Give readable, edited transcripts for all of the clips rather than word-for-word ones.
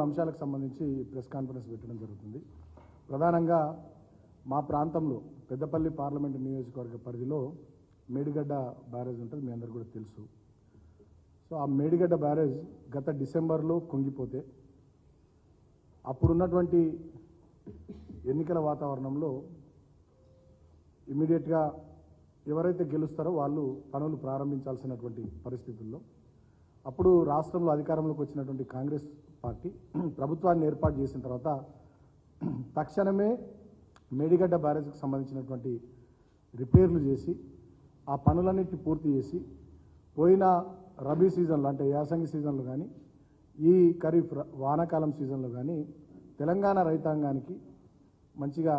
అంశాలకు సంబంధించి press conference పెట్టడం జరుగుతుంది. ప్రధానంగా మా ప్రాంతంలో పెద్దపల్లి పార్లమెంటు నియోజకవర్గ పరిధిలో మేడిగడ్డ బ్యారేజ్ ఉంటుంది, మీ అందరికీ కూడా తెలుసు. సో ఆ మేడిగడ్డ బ్యారేజ్ గత డిసెంబర్లో కుంగిపోతే అప్పుడున్నటువంటి ఎన్నికల వాతావరణంలో ఇమీడియట్గా ఎవరైతే గెలుస్తారో వాళ్ళు పనులు ప్రారంభించాల్సినటువంటి పరిస్థితుల్లో అప్పుడు రాష్ట్రంలో అధికారంలోకి వచ్చినటువంటి కాంగ్రెస్ పార్టీ ప్రభుత్వాన్ని ఏర్పాటు చేసిన తర్వాత తక్షణమే మేడిగడ్డ బ్యారేజ్కి సంబంధించినటువంటి రిపేర్లు చేసి ఆ పనులన్నింటినీ పూర్తి చేసి పోయిన రబీ సీజన్లో అంటే యాసంగి సీజన్లో కానీ ఈ ఖరీఫ్ వానాకాలం సీజన్లో కానీ తెలంగాణ రైతాంగానికి మంచిగా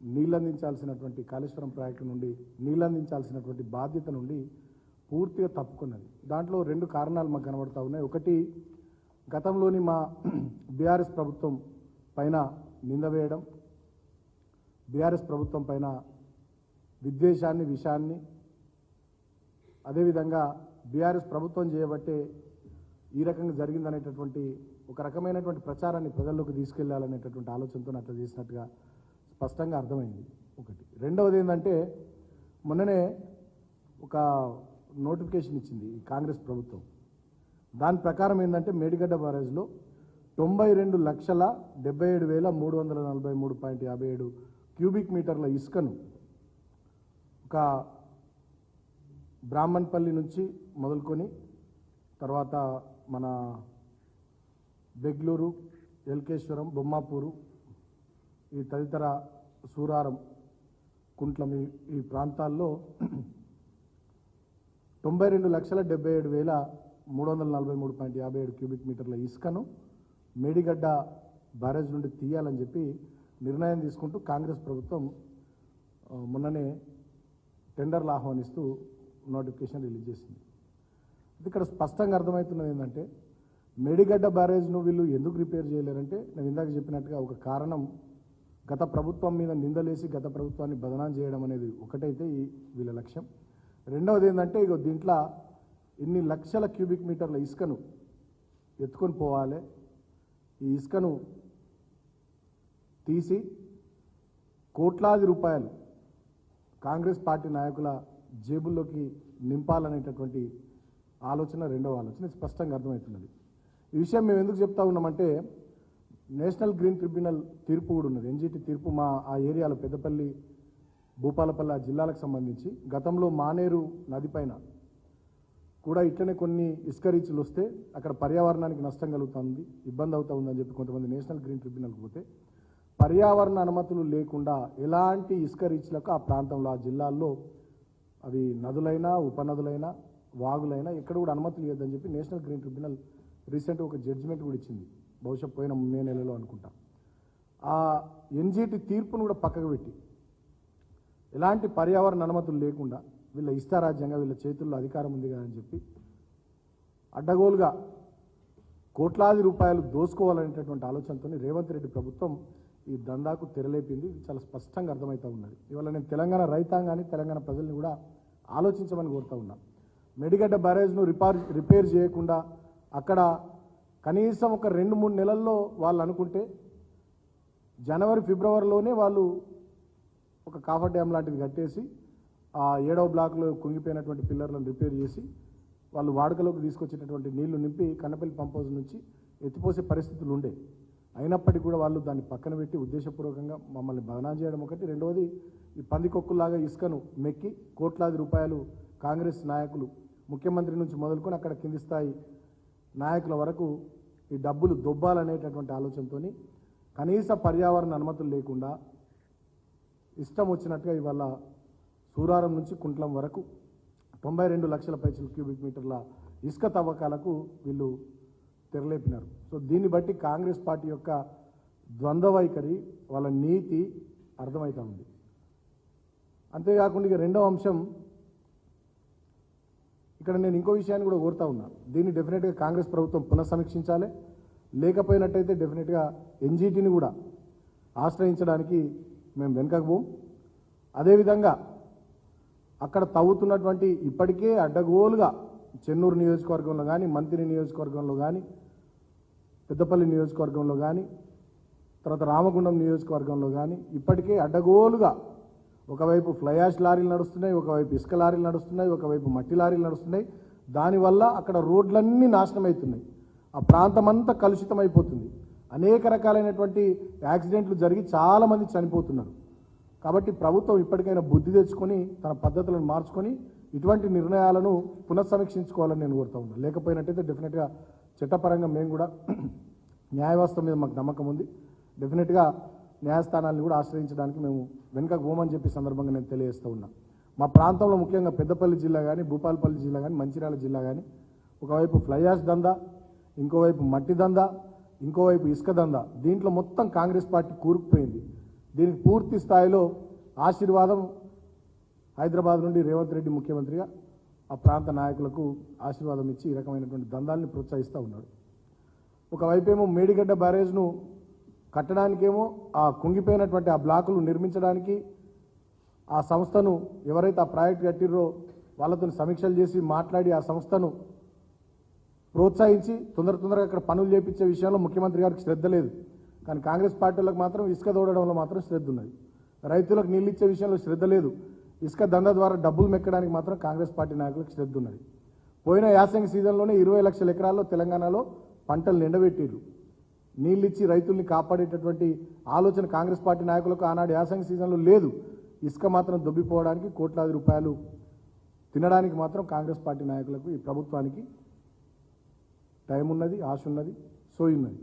నీళ్ళందించాల్సినటువంటి కాళేశ్వరం ప్రాజెక్టు నుండి నీళ్ళందించాల్సినటువంటి బాధ్యత నుండి పూర్తిగా తప్పుకున్నది. దాంట్లో రెండు కారణాలు మాకు కనబడతా ఉన్నాయి. ఒకటి, గతంలోని మా బీఆర్ఎస్ ప్రభుత్వం పైన నింద వేయడం, బీఆర్ఎస్ ప్రభుత్వం పైన విద్వేషాన్ని విషయాన్ని, అదేవిధంగా బీఆర్ఎస్ ప్రభుత్వం చేయబట్టే ఈ రకంగా జరిగిందనేటటువంటి ఒక రకమైనటువంటి ప్రచారాన్ని ప్రజల్లోకి తీసుకెళ్లాలనేటటువంటి ఆలోచనతో అట్లా చేసినట్టుగా స్పష్టంగా అర్థమైంది. ఒకటి. రెండవది ఏంటంటే మొన్ననే ఒక నోటిఫికేషన్ ఇచ్చింది ఈ కాంగ్రెస్ ప్రభుత్వం. దాని ప్రకారం ఏంటంటే మేడిగడ్డ బ్యారేజ్లో 92,77,343.57 క్యూబిక్ మీటర్ల ఇసుకను ఒక బ్రాహ్మణపల్లి నుంచి మొదలుకొని తర్వాత మన బెగ్లూరు, ఎల్కేశ్వరం, బొమ్మాపూరు, ఈ తదితర సూరారం, కుంట్లం ఈ ప్రాంతాల్లో 92,77,343.57 క్యూబిక్ మీటర్ల ఇసుకను మేడిగడ్డ బ్యారేజ్ నుండి తీయాలని చెప్పి నిర్ణయం తీసుకుంటూ కాంగ్రెస్ ప్రభుత్వం మొన్ననే టెండర్లు ఆహ్వానిస్తూ నోటిఫికేషన్ రిలీజ్ చేసింది. ఇక్కడ స్పష్టంగా అర్థమవుతున్నది ఏంటంటే మేడిగడ్డ బ్యారేజ్ను వీళ్ళు ఎందుకు రిపేర్ చేయలేరంటే నేను ఇందాక చెప్పినట్టుగా ఒక కారణం గత ప్రభుత్వం మీద నిందలేసి గత ప్రభుత్వాన్ని బదనాం చేయడం అనేది ఒకటైతే వీళ్ళ లక్ష్యం. రెండవది ఏంటంటే ఇక దీంట్లో ఇన్ని లక్షల క్యూబిక్ మీటర్ల ఇసుకను ఎత్తుకొని పోవాలి, ఈ ఇసుకను తీసి కోట్లాది రూపాయలు కాంగ్రెస్ పార్టీ నాయకుల జేబుల్లోకి నింపాలనేటటువంటి ఆలోచన రెండవ ఆలోచన స్పష్టంగా అర్థమవుతున్నది. ఈ విషయం మేము ఎందుకు చెప్తా ఉన్నామంటే నేషనల్ గ్రీన్ ట్రిబ్యునల్ తీర్పు కూడా ఉన్నది. ఎన్జిటి తీర్పు మా ఆ ఏరియాలో పెద్దపల్లి, భూపాలపల్లి ఆ జిల్లాలకు సంబంధించి గతంలో మానేరు నదిపైన కూడా ఇట్లనే కొన్ని ఇసుక రీచ్లు వస్తే అక్కడ పర్యావరణానికి నష్టం కలుగుతుంది, ఇబ్బంది అవుతా ఉందని చెప్పి కొంతమంది నేషనల్ గ్రీన్ ట్రిబ్యునల్కి పోతే పర్యావరణ అనుమతులు లేకుండా ఎలాంటి ఇసుక రీచ్లకు ఆ ప్రాంతంలో ఆ జిల్లాల్లో అవి నదులైనా ఉపనదులైనా వాగులైనా ఎక్కడ కూడా అనుమతులు ఇవ్వద్దని చెప్పి నేషనల్ గ్రీన్ ట్రిబ్యునల్ రీసెంట్గా ఒక జడ్జిమెంట్ కూడా ఇచ్చింది, బహుశా పోయిన మే నెలలో అనుకుంటా. ఆ ఎన్జిటి తీర్పును కూడా పక్కకు పెట్టి ఎలాంటి పర్యావరణ అనుమతులు లేకుండా వీళ్ళ ఇష్టారాజ్యంగా వీళ్ళ చేతుల్లో అధికారం ఉంది కదా అని చెప్పి అడ్డగోలుగా కోట్లాది రూపాయలు దోసుకోవాలనేటటువంటి ఆలోచనతో రేవంత్ రెడ్డి ప్రభుత్వం ఈ దందాకు తెరలేపింది. చాలా స్పష్టంగా అర్థమవుతూ ఉన్నది. ఇవాళ నేను తెలంగాణ రైతాంగాన్ని, తెలంగాణ ప్రజల్ని కూడా ఆలోచించమని కోరుతూ ఉన్నా. మేడిగడ్డ బ్యారేజ్ను రిపేర్ చేయకుండా అక్కడ కనీసం ఒక 2-3 నెలల్లో వాళ్ళు అనుకుంటే జనవరి, ఫిబ్రవరిలోనే వాళ్ళు ఒక కాఫర్ డ్యామ్ లాంటిది కట్టేసి ఆ 7వ బ్లాక్లో కుంగిపోయినటువంటి పిల్లర్లను రిపేర్ చేసి వాళ్ళు వాడుకలోకి తీసుకొచ్చేటటువంటి నీళ్లు నింపి కన్నపల్లి పంప్ హౌస్ నుంచి ఎత్తిపోసే పరిస్థితులు ఉండే. అయినప్పటికీ కూడా వాళ్ళు దాన్ని పక్కన పెట్టి ఉద్దేశపూర్వకంగా మమ్మల్ని బదనాం చేయడం ఒకటి. రెండవది, ఈ పందికొక్కులాగా ఇసుకను మెక్కి కోట్లాది రూపాయలు కాంగ్రెస్ నాయకులు ముఖ్యమంత్రి నుంచి మొదలుకొని అక్కడ కింది స్థాయి నాయకుల వరకు ఈ డబ్బులు దొబ్బాలనేటటువంటి ఆలోచనతో కనీస పర్యావరణ అనుమతులు లేకుండా ఇష్టం వచ్చినట్టుగా ఇవాళ సూరారం నుంచి కుంట్లం వరకు 92 లక్షల పైచల క్యూబిక్ మీటర్ల ఇసుక తవ్వకాలకు వీళ్ళు తెరలేపినారు. సో దీన్ని బట్టి కాంగ్రెస్ పార్టీ యొక్క ద్వంద్వ వైఖరి, వాళ్ళ నీతి అర్థమవుతూ ఉంది. అంతేకాకుండా ఇక రెండవ అంశం, ఇక్కడ నేను ఇంకో విషయాన్ని కూడా కోరుతా ఉన్నా. దీన్ని డెఫినెట్గా కాంగ్రెస్ ప్రభుత్వం పునఃసమీక్షించాలి. లేకపోయినట్టయితే డెఫినెట్గా ఎన్జిటిని కూడా ఆశ్రయించడానికి మేము వెనుకకపోం. అదేవిధంగా అక్కడ తవ్వుతున్నటువంటి ఇప్పటికే అడ్డగోలుగా చెన్నూరు నియోజకవర్గంలో కానీ, మంత్రి నియోజకవర్గంలో కానీ, పెద్దపల్లి నియోజకవర్గంలో కానీ తర్వాత రామగుండం నియోజకవర్గంలో కానీ ఇప్పటికే అడ్డగోలుగా ఒకవైపు ఫ్లై యాష్ లారీలు నడుస్తున్నాయి, ఒకవైపు ఇసుక లారీలు నడుస్తున్నాయి, ఒకవైపు మట్టి లారీలు నడుస్తున్నాయి. దానివల్ల అక్కడ రోడ్లన్నీ నాశనం అవుతున్నాయి. ఆ ప్రాంతం అంతా కలుషితమైపోతుంది. అనేక రకాలైనటువంటి యాక్సిడెంట్లు జరిగి చాలామంది చనిపోతున్నారు. కాబట్టి ప్రభుత్వం ఇప్పటికైనా బుద్ధి తెచ్చుకొని తన పద్ధతులను మార్చుకొని ఇటువంటి నిర్ణయాలను పునఃసమీక్షించుకోవాలని నేను కోరుతా ఉన్నాను. లేకపోయినట్టయితే డెఫినెట్గా చట్టపరంగా మేము కూడా న్యాయ వ్యవస్థ మీద మాకు నమ్మకం ఉంది. డెఫినెట్గా న్యాయస్థానాలను కూడా ఆశ్రయించడానికి మేము వెనుకకు పోమని చెప్పి సందర్భంగా నేను తెలియజేస్తూ ఉన్నా. మా ప్రాంతంలో ముఖ్యంగా పెద్దపల్లి జిల్లా కానీ, భూపాలపల్లి జిల్లా కానీ, మంచిర్యాల జిల్లా కానీ ఒకవైపు ఫ్లై యాష్ దందా, ఇంకోవైపు మట్టి దందా, ఇంకోవైపు ఇసుక దందా, దీంట్లో మొత్తం కాంగ్రెస్ పార్టీ కూరుకుపోయింది. దీనికి పూర్తి స్థాయిలో ఆశీర్వాదం హైదరాబాద్ నుండి రేవంత్ రెడ్డి ముఖ్యమంత్రిగా ఆ ప్రాంత నాయకులకు ఆశీర్వాదం ఇచ్చి ఈ రకమైనటువంటి దందాల్ని ప్రోత్సహిస్తూ ఉన్నాడు. ఒకవైపేమో మేడిగడ్డ బ్యారేజ్ను కట్టడానికేమో ఆ కుంగిపోయినటువంటి ఆ బ్లాకులు నిర్మించడానికి ఆ సంస్థను ఎవరైతే ఆ ప్రాజెక్ట్ కట్టిర్రో వాళ్ళతో సమీక్షలు చేసి మాట్లాడి ఆ సంస్థను ప్రోత్సహించి తొందరగా అక్కడ పనులు చేపించే విషయంలో ముఖ్యమంత్రి గారికి శ్రద్ధ లేదు. కానీ కాంగ్రెస్ పార్టీలకు మాత్రం ఇసుక తోడడంలో మాత్రం శ్రద్ధ ఉన్నది. రైతులకు నీళ్ళు ఇచ్చే విషయంలో శ్రద్ధ లేదు. ఇసుక దందా ద్వారా డబ్బులు మెక్కడానికి మాత్రం కాంగ్రెస్ పార్టీ నాయకులకు శ్రద్ధ ఉన్నది. పోయిన యాసంగి సీజన్లోనే 20 లక్షల ఎకరాల్లో తెలంగాణలో పంటలు నిండబెట్టిర్రు. నీళ్ళు ఇచ్చి రైతుల్ని కాపాడేటటువంటి ఆలోచన కాంగ్రెస్ పార్టీ నాయకులకు ఆనాడు యాసంగి సీజన్లో లేదు. ఇసుక మాత్రం దొబ్బిపోవడానికి కోట్లాది రూపాయలు తినడానికి మాత్రం కాంగ్రెస్ పార్టీ నాయకులకు ఈ ప్రభుత్వానికి టైం ఉన్నది, ఆశ ఉన్నది, సోయి ఉన్నది.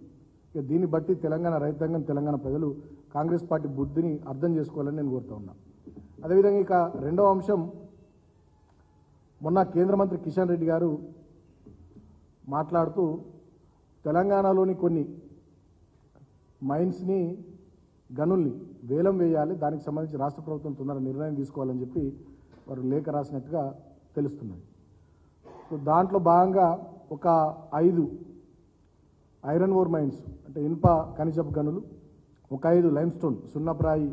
ఇక దీన్ని బట్టి తెలంగాణ రైతాంగం, తెలంగాణ ప్రజలు కాంగ్రెస్ పార్టీ బుద్ధిని అర్థం చేసుకోవాలని నేను కోరుతా ఉన్నా. అదేవిధంగా ఇక రెండవ అంశం, మొన్న కేంద్ర మంత్రి కిషన్ రెడ్డి గారు మాట్లాడుతూ తెలంగాణలోని కొన్ని మైన్స్ని, గనుల్ని వేలం వేయాలి, దానికి సంబంధించి రాష్ట్ర ప్రభుత్వం తొందరగా నిర్ణయం తీసుకోవాలని చెప్పి వారు లేఖ రాసినట్టుగా తెలుస్తున్నది. సో దాంట్లో భాగంగా ఒక 5 ఐరన్ ఓర్ మైన్స్ అంటే ఇనుప ఖనిజపు గనులు, ఒక 5 లైమ్స్టోన్ సున్నప్రాయి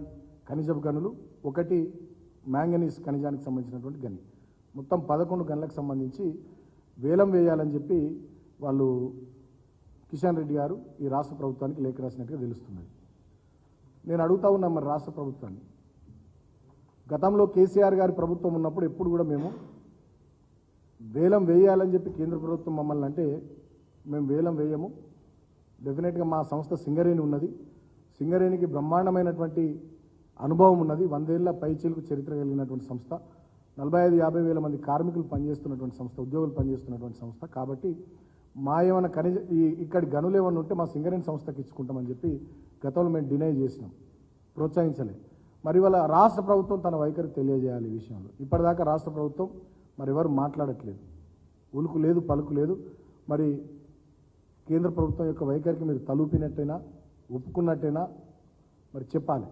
ఖనిజపు గనులు, 1 మ్యాంగనీస్ ఖనిజానికి సంబంధించినటువంటి గని, మొత్తం 11 గనులకు సంబంధించి వేలం వేయాలని చెప్పి వాళ్ళు కిషన్ రెడ్డి గారు ఈ రాష్ట్ర ప్రభుత్వానికి లేఖ రాసినట్టుగా తెలుస్తున్నది. నేను అడుగుతా ఉన్నా మరి రాష్ట్ర ప్రభుత్వాన్ని, గతంలో కేసీఆర్ గారి ప్రభుత్వం ఉన్నప్పుడు ఎప్పుడు కూడా మేము వేలం వేయాలని చెప్పి కేంద్ర ప్రభుత్వం మమ్మల్ని అంటే మేము వేలం వేయము, డెఫినెట్గా మా సంస్థ సింగరేణి ఉన్నది, సింగరేణికి బ్రహ్మాండమైనటువంటి అనుభవం ఉన్నది, 100 ఏళ్ల పైచిలుకు చరిత్ర కలిగినటువంటి సంస్థ, 45-50 వేల మంది కార్మికులు పనిచేస్తున్నటువంటి సంస్థ, ఉద్యోగులు పనిచేస్తున్నటువంటి సంస్థ. కాబట్టి మా ఏమైనా ఇక్కడి గనులు ఏమైనా ఉంటే మా సింగరేణి సంస్థకి ఇచ్చుకుంటామని చెప్పి గతంలో మేము డినై చేసినాం, ప్రోత్సహించలే. మరి వాళ్ళ రాష్ట్ర ప్రభుత్వం తన వైఖరి తెలియజేయాలి ఈ విషయంలో. ఇప్పటిదాకా రాష్ట్ర ప్రభుత్వం మరి ఎవరు మాట్లాడట్లేదు, ఉలుకు లేదు, పలుకు లేదు. మరి కేంద్ర ప్రభుత్వం యొక్క వైఖరికి మీరు తలూపినట్టయినా, ఒప్పుకున్నట్టయినా మరి చెప్పాలి.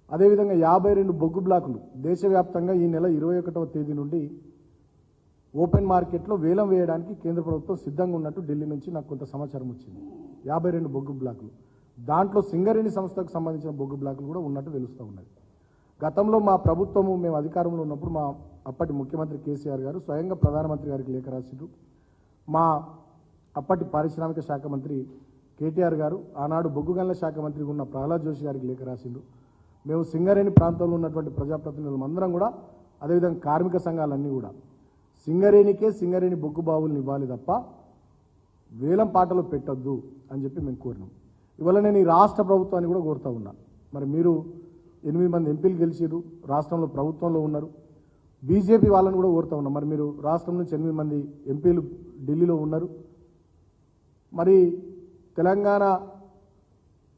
అదేవిధంగా 52 బొగ్గు బ్లాకులు దేశవ్యాప్తంగా ఈ నెల 21వ తేదీ నుండి ఓపెన్ మార్కెట్లో వేలం వేయడానికి కేంద్ర ప్రభుత్వం సిద్ధంగా ఉన్నట్టు ఢిల్లీ నుంచి నాకు కొంత సమాచారం వచ్చింది. 52 బొగ్గు బ్లాకులు, దాంట్లో సింగరేణి సంస్థకు సంబంధించిన బొగ్గు బ్లాకులు కూడా ఉన్నట్టు తెలుస్తూ ఉన్నది. గతంలో మా ప్రభుత్వము, మేము అధికారంలో ఉన్నప్పుడు మా అప్పటి ముఖ్యమంత్రి కేసీఆర్ గారు స్వయంగా ప్రధానమంత్రి గారికి లేఖ రాసిండ్రు. మా అప్పటి పారిశ్రామిక శాఖ మంత్రి కేటీఆర్ గారు, ఆనాడు బొగ్గు గనుల శాఖ మంత్రి ఉన్న ప్రహ్లాద్ జోషి గారికి లేఖ రాసిండ్రు. మేము సింగరేణి ప్రాంతంలో ఉన్నటువంటి ప్రజాప్రతినిధులు అందరం కూడా, అదేవిధంగా కార్మిక సంఘాలన్నీ కూడా సింగరేణి బొగ్గు బావులను ఇవ్వాలి తప్ప వేలం పాటలు పెట్టొద్దు అని చెప్పి మేము కోరినాం. ఇవాళ నేను ఈ రాష్ట్ర ప్రభుత్వాన్ని కూడా కోరుతా ఉన్నా. మరి మీరు 8 మంది ఎంపీలు గెలిచారు, రాష్ట్రంలో ప్రభుత్వంలో ఉన్నారు, బీజేపీ వాళ్ళని కూడా కోరుతా ఉన్నాం. మరి మీరు రాష్ట్రం నుంచి 8 మంది ఎంపీలు ఢిల్లీలో ఉన్నారు. మరి తెలంగాణ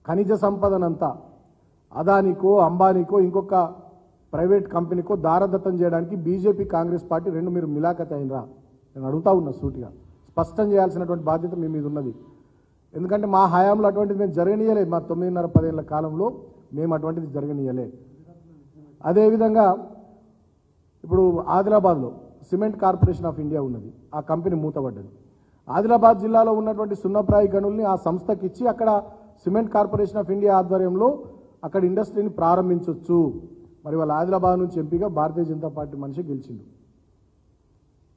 ఖనిజ సంపదనంతా అదానికో, అంబానీకో, ఇంకొక ప్రైవేట్ కంపెనీకో దారదత్తం చేయడానికి బీజేపీ, కాంగ్రెస్ పార్టీ రెండు మీరు మిలాఖత్ అయినరా? నేను అడుగుతా ఉన్నా సూటిగా. స్పష్టం చేయాల్సినటువంటి బాధ్యత మీ మీద ఉన్నది. ఎందుకంటే మా హయాంలో అటువంటిది మేము జరగనీయలే. మా 9.5-10 ఏళ్ల కాలంలో మేము అటువంటిది జరగనీయలే. అదేవిధంగా ఇప్పుడు ఆదిలాబాద్లో సిమెంట్ కార్పొరేషన్ ఆఫ్ ఇండియా ఉన్నది, ఆ కంపెనీ మూతపడ్డది. ఆదిలాబాద్ జిల్లాలో ఉన్నటువంటి సున్నప్రాయి గనుల్ని ఆ సంస్థకి ఇచ్చి అక్కడ సిమెంట్ కార్పొరేషన్ ఆఫ్ ఇండియా ఆధ్వర్యంలో అక్కడ ఇండస్ట్రీని ప్రారంభించవచ్చు. మరి వాళ్ళ ఆదిలాబాద్ నుంచి ఎంపీగా భారతీయ జనతా పార్టీ మనిషి గెలిచిండు.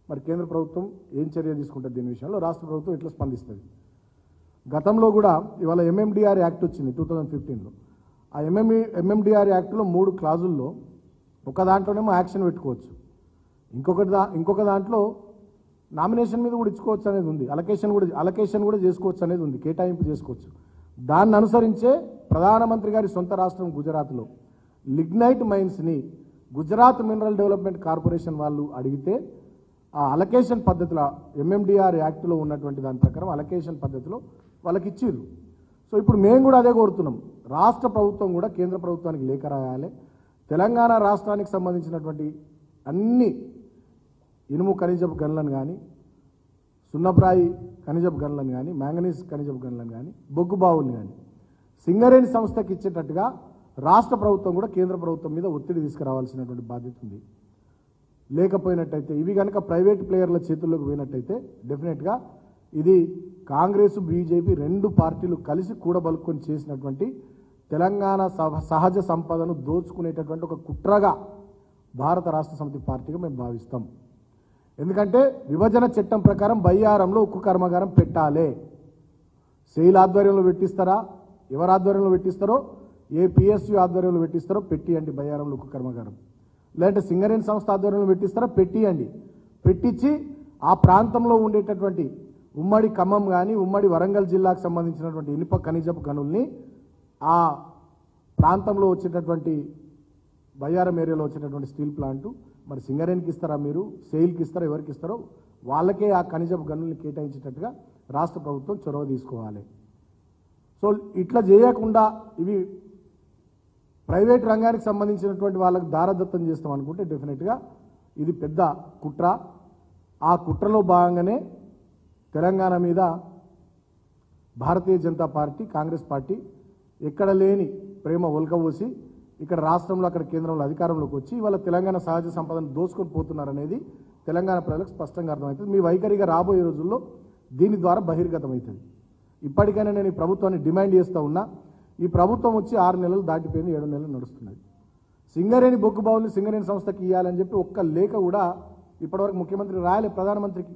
మరి కేంద్ర ప్రభుత్వం ఏం చర్య తీసుకుంటుంది దీని విషయంలో, రాష్ట్ర ప్రభుత్వం ఎట్లా స్పందిస్తుంది? గతంలో కూడా ఇవాళ ఎంఎండిఆర్ యాక్ట్ వచ్చింది 2015లో. ఆ ఎంఎండిఆర్ యాక్ట్లో 3 క్లాజుల్లో ఒక దాంట్లోనేమో యాక్షన్ పెట్టుకోవచ్చు, ఇంకొక దాంట్లో నామినేషన్ మీద కూడా ఇచ్చుకోవచ్చు అనేది ఉంది, అలకేషన్ కూడా చేసుకోవచ్చు అనేది ఉంది, కేటాయింపు చేసుకోవచ్చు. దాన్ని అనుసరించే ప్రధానమంత్రి గారి సొంత రాష్ట్రం గుజరాత్లో లిగ్నైట్ మైన్స్ని గుజరాత్ మినరల్ డెవలప్మెంట్ కార్పొరేషన్ వాళ్ళు అడిగితే ఆ అలకేషన్ పద్ధతిలో ఎంఎండిఆర్ యాక్ట్లో ఉన్నటువంటి దాని ప్రకారం అలకేషన్ పద్ధతిలో వాళ్ళకి ఇచ్చిర్రు. సో ఇప్పుడు మేము కూడా అదే కోరుతున్నాం, రాష్ట్ర ప్రభుత్వం కూడా కేంద్ర ప్రభుత్వానికి లేఖ రాయాలి. తెలంగాణ రాష్ట్రానికి సంబంధించినటువంటి అన్ని ఇనుము ఖనిజపు గనులను కానీ, సున్నప్రాయి ఖనిజపు గనులను కానీ, మ్యాంగనీస్ ఖనిజపు గనులను కానీ, బొగ్గు బావులను కానీ సింగరేణి సంస్థకి ఇచ్చేటట్టుగా రాష్ట్ర ప్రభుత్వం కూడా కేంద్ర ప్రభుత్వం మీద ఒత్తిడి తీసుకురావాల్సినటువంటి బాధ్యత ఉంది. లేకపోయినట్టయితే ఇవి కనుక ప్రైవేట్ ప్లేయర్ల చేతుల్లోకి పోయినట్టయితే డెఫినెట్గా ఇది కాంగ్రెస్ బీజేపీ 2 పార్టీలు కలిసి కూడబలుకొని చేసినటువంటి తెలంగాణ సహజ సంపదను దోచుకునేటటువంటి ఒక కుట్రగా భారత రాష్ట్ర సమితి పార్టీగా మేము భావిస్తాం. ఎందుకంటే విభజన చట్టం ప్రకారం బయ్యారంలో ఉక్కు కర్మాగారం పెట్టాలి. సెయిల్ ఆధ్వర్యంలో పెట్టిస్తారా, ఎవరి ఆధ్వర్యంలో పెట్టిస్తారో, ఏ పిఎస్యు ఆధ్వర్యంలో పెట్టిస్తారో పెట్టియండి బయ్యారంలో ఉక్కు కర్మాగారం. లేదంటే సింగరేణి సంస్థ ఆధ్వర్యంలో పెట్టిస్తారా పెట్టియండి. పెట్టించి ఆ ప్రాంతంలో ఉండేటటువంటి ఉమ్మడి ఖమ్మం కానీ, ఉమ్మడి వరంగల్ జిల్లాకు సంబంధించినటువంటి ఇనుప ఖనిజపు గనుల్ని ఆ ప్రాంతంలో వచ్చేటటువంటి బయ్యారం ఏరియాలో వచ్చేటటువంటి స్టీల్ ప్లాంటు మరి సింగరేణికి ఇస్తారా, మీరు సెయిల్కి ఇస్తారా, ఎవరికి ఇస్తారో వాళ్ళకే ఆ ఖనిజపు గనుల్ని కేటాయించేటట్టుగా రాష్ట్ర ప్రభుత్వం చొరవ తీసుకోవాలి. సో ఇట్లా చేయకుండా ఇవి ప్రైవేట్ రంగానికి సంబంధించినటువంటి వాళ్ళకి దారదత్తం చేస్తాం అనుకుంటే డెఫినెట్గా ఇది పెద్ద కుట్ర. ఆ కుట్రలో భాగంగానే తెలంగాణ మీద భారతీయ జనతా పార్టీ, కాంగ్రెస్ పార్టీ ఎక్కడ లేని ప్రేమ ఒలకబోసి ఇక్కడ రాష్ట్రంలో అక్కడ కేంద్రంలో అధికారంలోకి వచ్చి ఇవాళ తెలంగాణ సహజ సంపదను దోచుకొని పోతున్నారనేది తెలంగాణ ప్రజలకు స్పష్టంగా అర్థమవుతుంది. మీ వైఖరిగా రాబోయే రోజుల్లో దీని ద్వారా బహిర్గతమవుతుంది. ఇప్పటికైనా నేను ఈ ప్రభుత్వాన్ని డిమాండ్ చేస్తూ ఉన్నా, ఈ ప్రభుత్వం వచ్చి 6 నెలలు దాటిపోయింది, 7 నెలలు నడుస్తున్నది. సింగరేణి బొగ్గు బావుల్ని సింగరేణి సంస్థకి ఇవ్వాలని చెప్పి ఒక్క లేఖ కూడా ఇప్పటివరకు ముఖ్యమంత్రి రాయలే ప్రధానమంత్రికి.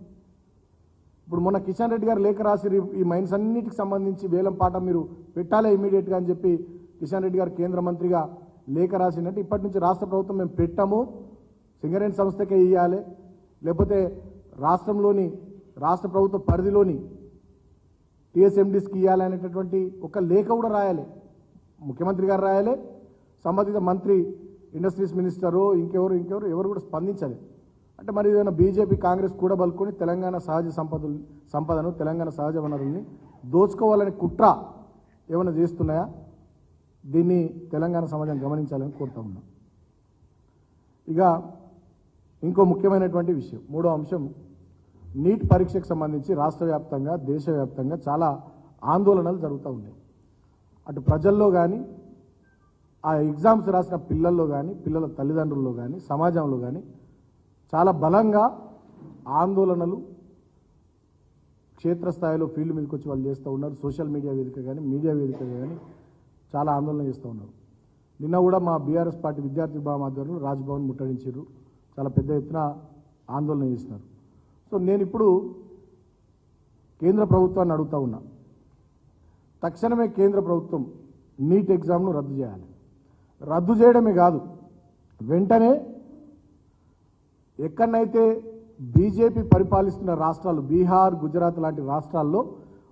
ఇప్పుడు మొన్న కిషన్ రెడ్డి గారు లేఖ రాసి ఈ మైన్స్ అన్నిటికి సంబంధించి వేలం పాట మీరు పెట్టాలి ఇమీడియట్గా అని చెప్పి కిషన్ రెడ్డి గారు కేంద్ర మంత్రిగా లేఖ రాసినట్టు ఇప్పటి నుంచి రాష్ట్ర ప్రభుత్వం మేము పెట్టాము, సింగరేణి సంస్థకే ఇవ్వాలి, లేకపోతే రాష్ట్ర ప్రభుత్వ పరిధిలోని టీఎస్ఎండీస్కి ఇవ్వాలి అనేటటువంటి ఒక లేఖ కూడా రాయాలి. ముఖ్యమంత్రి గారు రాయాలి, సంబంధిత మంత్రి ఇండస్ట్రీస్ మినిస్టరు ఎవరు కూడా స్పందించాలి. అంటే మరి ఏదైనా బీజేపీ కాంగ్రెస్ కూడా బలుకొని తెలంగాణ సహజ సంపదను తెలంగాణ సహజ వనరుల్ని దోచుకోవాలని కుట్ర ఏమైనా చేస్తున్నాయా? దీన్ని తెలంగాణ సమాజం గమనించాలని కోరుతా ఉన్నాం. ఇక ఇంకో ముఖ్యమైనటువంటి విషయం, 3వ అంశం, నీట్ పరీక్షకు సంబంధించి రాష్ట్ర వ్యాప్తంగా దేశవ్యాప్తంగా చాలా ఆందోళనలు జరుగుతూ ఉన్నాయి. అటు ప్రజల్లో కానీ, ఆ ఎగ్జామ్స్ రాసిన పిల్లల్లో కానీ, పిల్లల తల్లిదండ్రుల్లో కానీ, సమాజంలో కానీ చాలా బలంగా ఆందోళనలు క్షేత్రస్థాయిలో ఫీల్డ్ మీదకి వచ్చి వాళ్ళు చేస్తూ ఉన్నారు. సోషల్ మీడియా వేదిక కానీ, మీడియా వేదిక కానీ చాలా ఆందోళన చేస్తూ ఉన్నారు. నిన్న కూడా మా బీఆర్ఎస్ పార్టీ విద్యార్థి విభాగం ఆధ్వర్యంలో రాజ్భవన్ ముట్టడించారు, చాలా పెద్ద ఎత్తున ఆందోళన చేసినారు. సో నేను ఇప్పుడు కేంద్ర ప్రభుత్వాన్ని అడుగుతా ఉన్నా, తక్షణమే కేంద్ర ప్రభుత్వం నీట్ ఎగ్జామ్ను రద్దు చేయాలి. రద్దు చేయడమే కాదు, వెంటనే ఎక్కడనైతే బీజేపీ పరిపాలిస్తున్న రాష్ట్రాలు, బీహార్, గుజరాత్ లాంటి రాష్ట్రాల్లో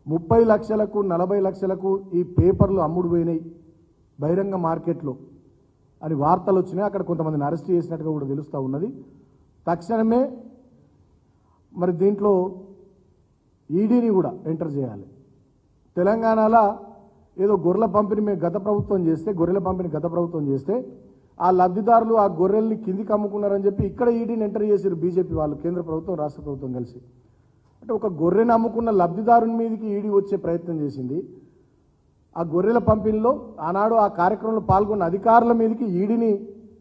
30 లక్షలకు 40 లక్షలకు ఈ పేపర్లు అమ్ముడు పోయినాయి బహిరంగ మార్కెట్లో అని వార్తలు వచ్చినాయి. అక్కడ కొంతమందిని అరెస్ట్ చేసినట్టుగా కూడా తెలుస్తూ ఉన్నది. తక్షణమే మరి దీంట్లో ఈడీని కూడా ఎంటర్ చేయాలి. తెలంగాణలో ఏదో గొర్రెల పంపిణీ మేము గత ప్రభుత్వం చేస్తే ఆ లబ్ధిదారులు ఆ గొర్రెల్ని కిందికి అమ్ముకున్నారని చెప్పి ఇక్కడ ఈడీని ఎంటర్ చేశారు బీజేపీ వాళ్ళు, కేంద్ర ప్రభుత్వం రాష్ట్ర ప్రభుత్వం కలిసి. అంటే ఒక గొర్రెని అమ్ముకున్న లబ్ధిదారుని మీదకి ఈడీ వచ్చే ప్రయత్నం చేసింది. ఆ గొర్రెల పంపిణీలో ఆనాడు ఆ కార్యక్రమంలో పాల్గొన్న అధికారుల మీదకి ఈడీని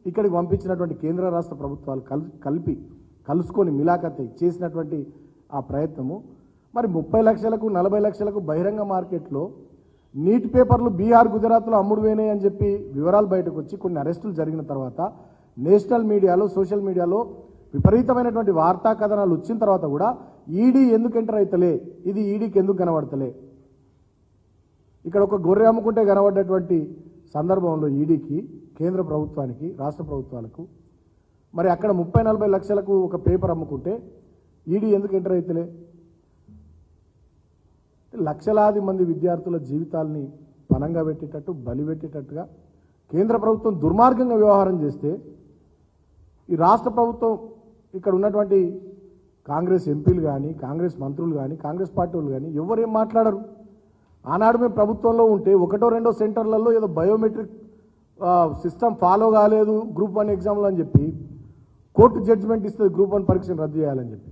ఇక్కడికి పంపించినటువంటి కేంద్ర రాష్ట్ర ప్రభుత్వాలు కలుసుకొని మిలాఖత్ చేసినటువంటి ఆ ప్రయత్నము మరి 30 లక్షలకు 40 లక్షలకు బహిరంగ మార్కెట్లో నీట్ పేపర్లు బీహార్, గుజరాత్లో అమ్ముడు పోయినాయి అని చెప్పి వివరాలు బయటకు వచ్చి కొన్ని అరెస్టులు జరిగిన తర్వాత నేషనల్ మీడియాలో, సోషల్ మీడియాలో విపరీతమైనటువంటి వార్తా కథనాలు వచ్చిన తర్వాత కూడా ఈడీ ఎందుకు ఎంటర్ అవుతలే, ఇది ఈడీకి ఎందుకు కనబడతలే. ఇక్కడ ఒక గొర్రె అమ్ముకుంటే కనబడ్డటువంటి సందర్భంలో ఈడీకి, కేంద్ర ప్రభుత్వానికి, రాష్ట్ర ప్రభుత్వాలకు, మరి అక్కడ 30-40 లక్షలకు ఒక పేపర్ అమ్ముకుంటే ఈడీ ఎందుకు ఎంటర్ అవుతలే. లక్షలాది మంది విద్యార్థుల జీవితాల్ని పనంగా పెట్టేటట్టు, బలి పెట్టేటట్టుగా కేంద్ర ప్రభుత్వం దుర్మార్గంగా వ్యవహారం చేస్తే ఈ రాష్ట్ర ప్రభుత్వం, ఇక్కడ ఉన్నటువంటి కాంగ్రెస్ ఎంపీలు కానీ, కాంగ్రెస్ మంత్రులు కానీ, కాంగ్రెస్ పార్టీ వాళ్ళు కానీ ఎవరేం మాట్లాడరు. ఆనాడు మేము ప్రభుత్వంలో ఉంటే 1-2 సెంటర్లలో ఏదో బయోమెట్రిక్ సిస్టమ్ ఫాలో కాలేదు గ్రూప్ 1 ఎగ్జామ్లో అని చెప్పి కోర్టు జడ్జిమెంట్ ఇస్తుంది గ్రూప్ 1 పరీక్షను రద్దు చేయాలని చెప్పి.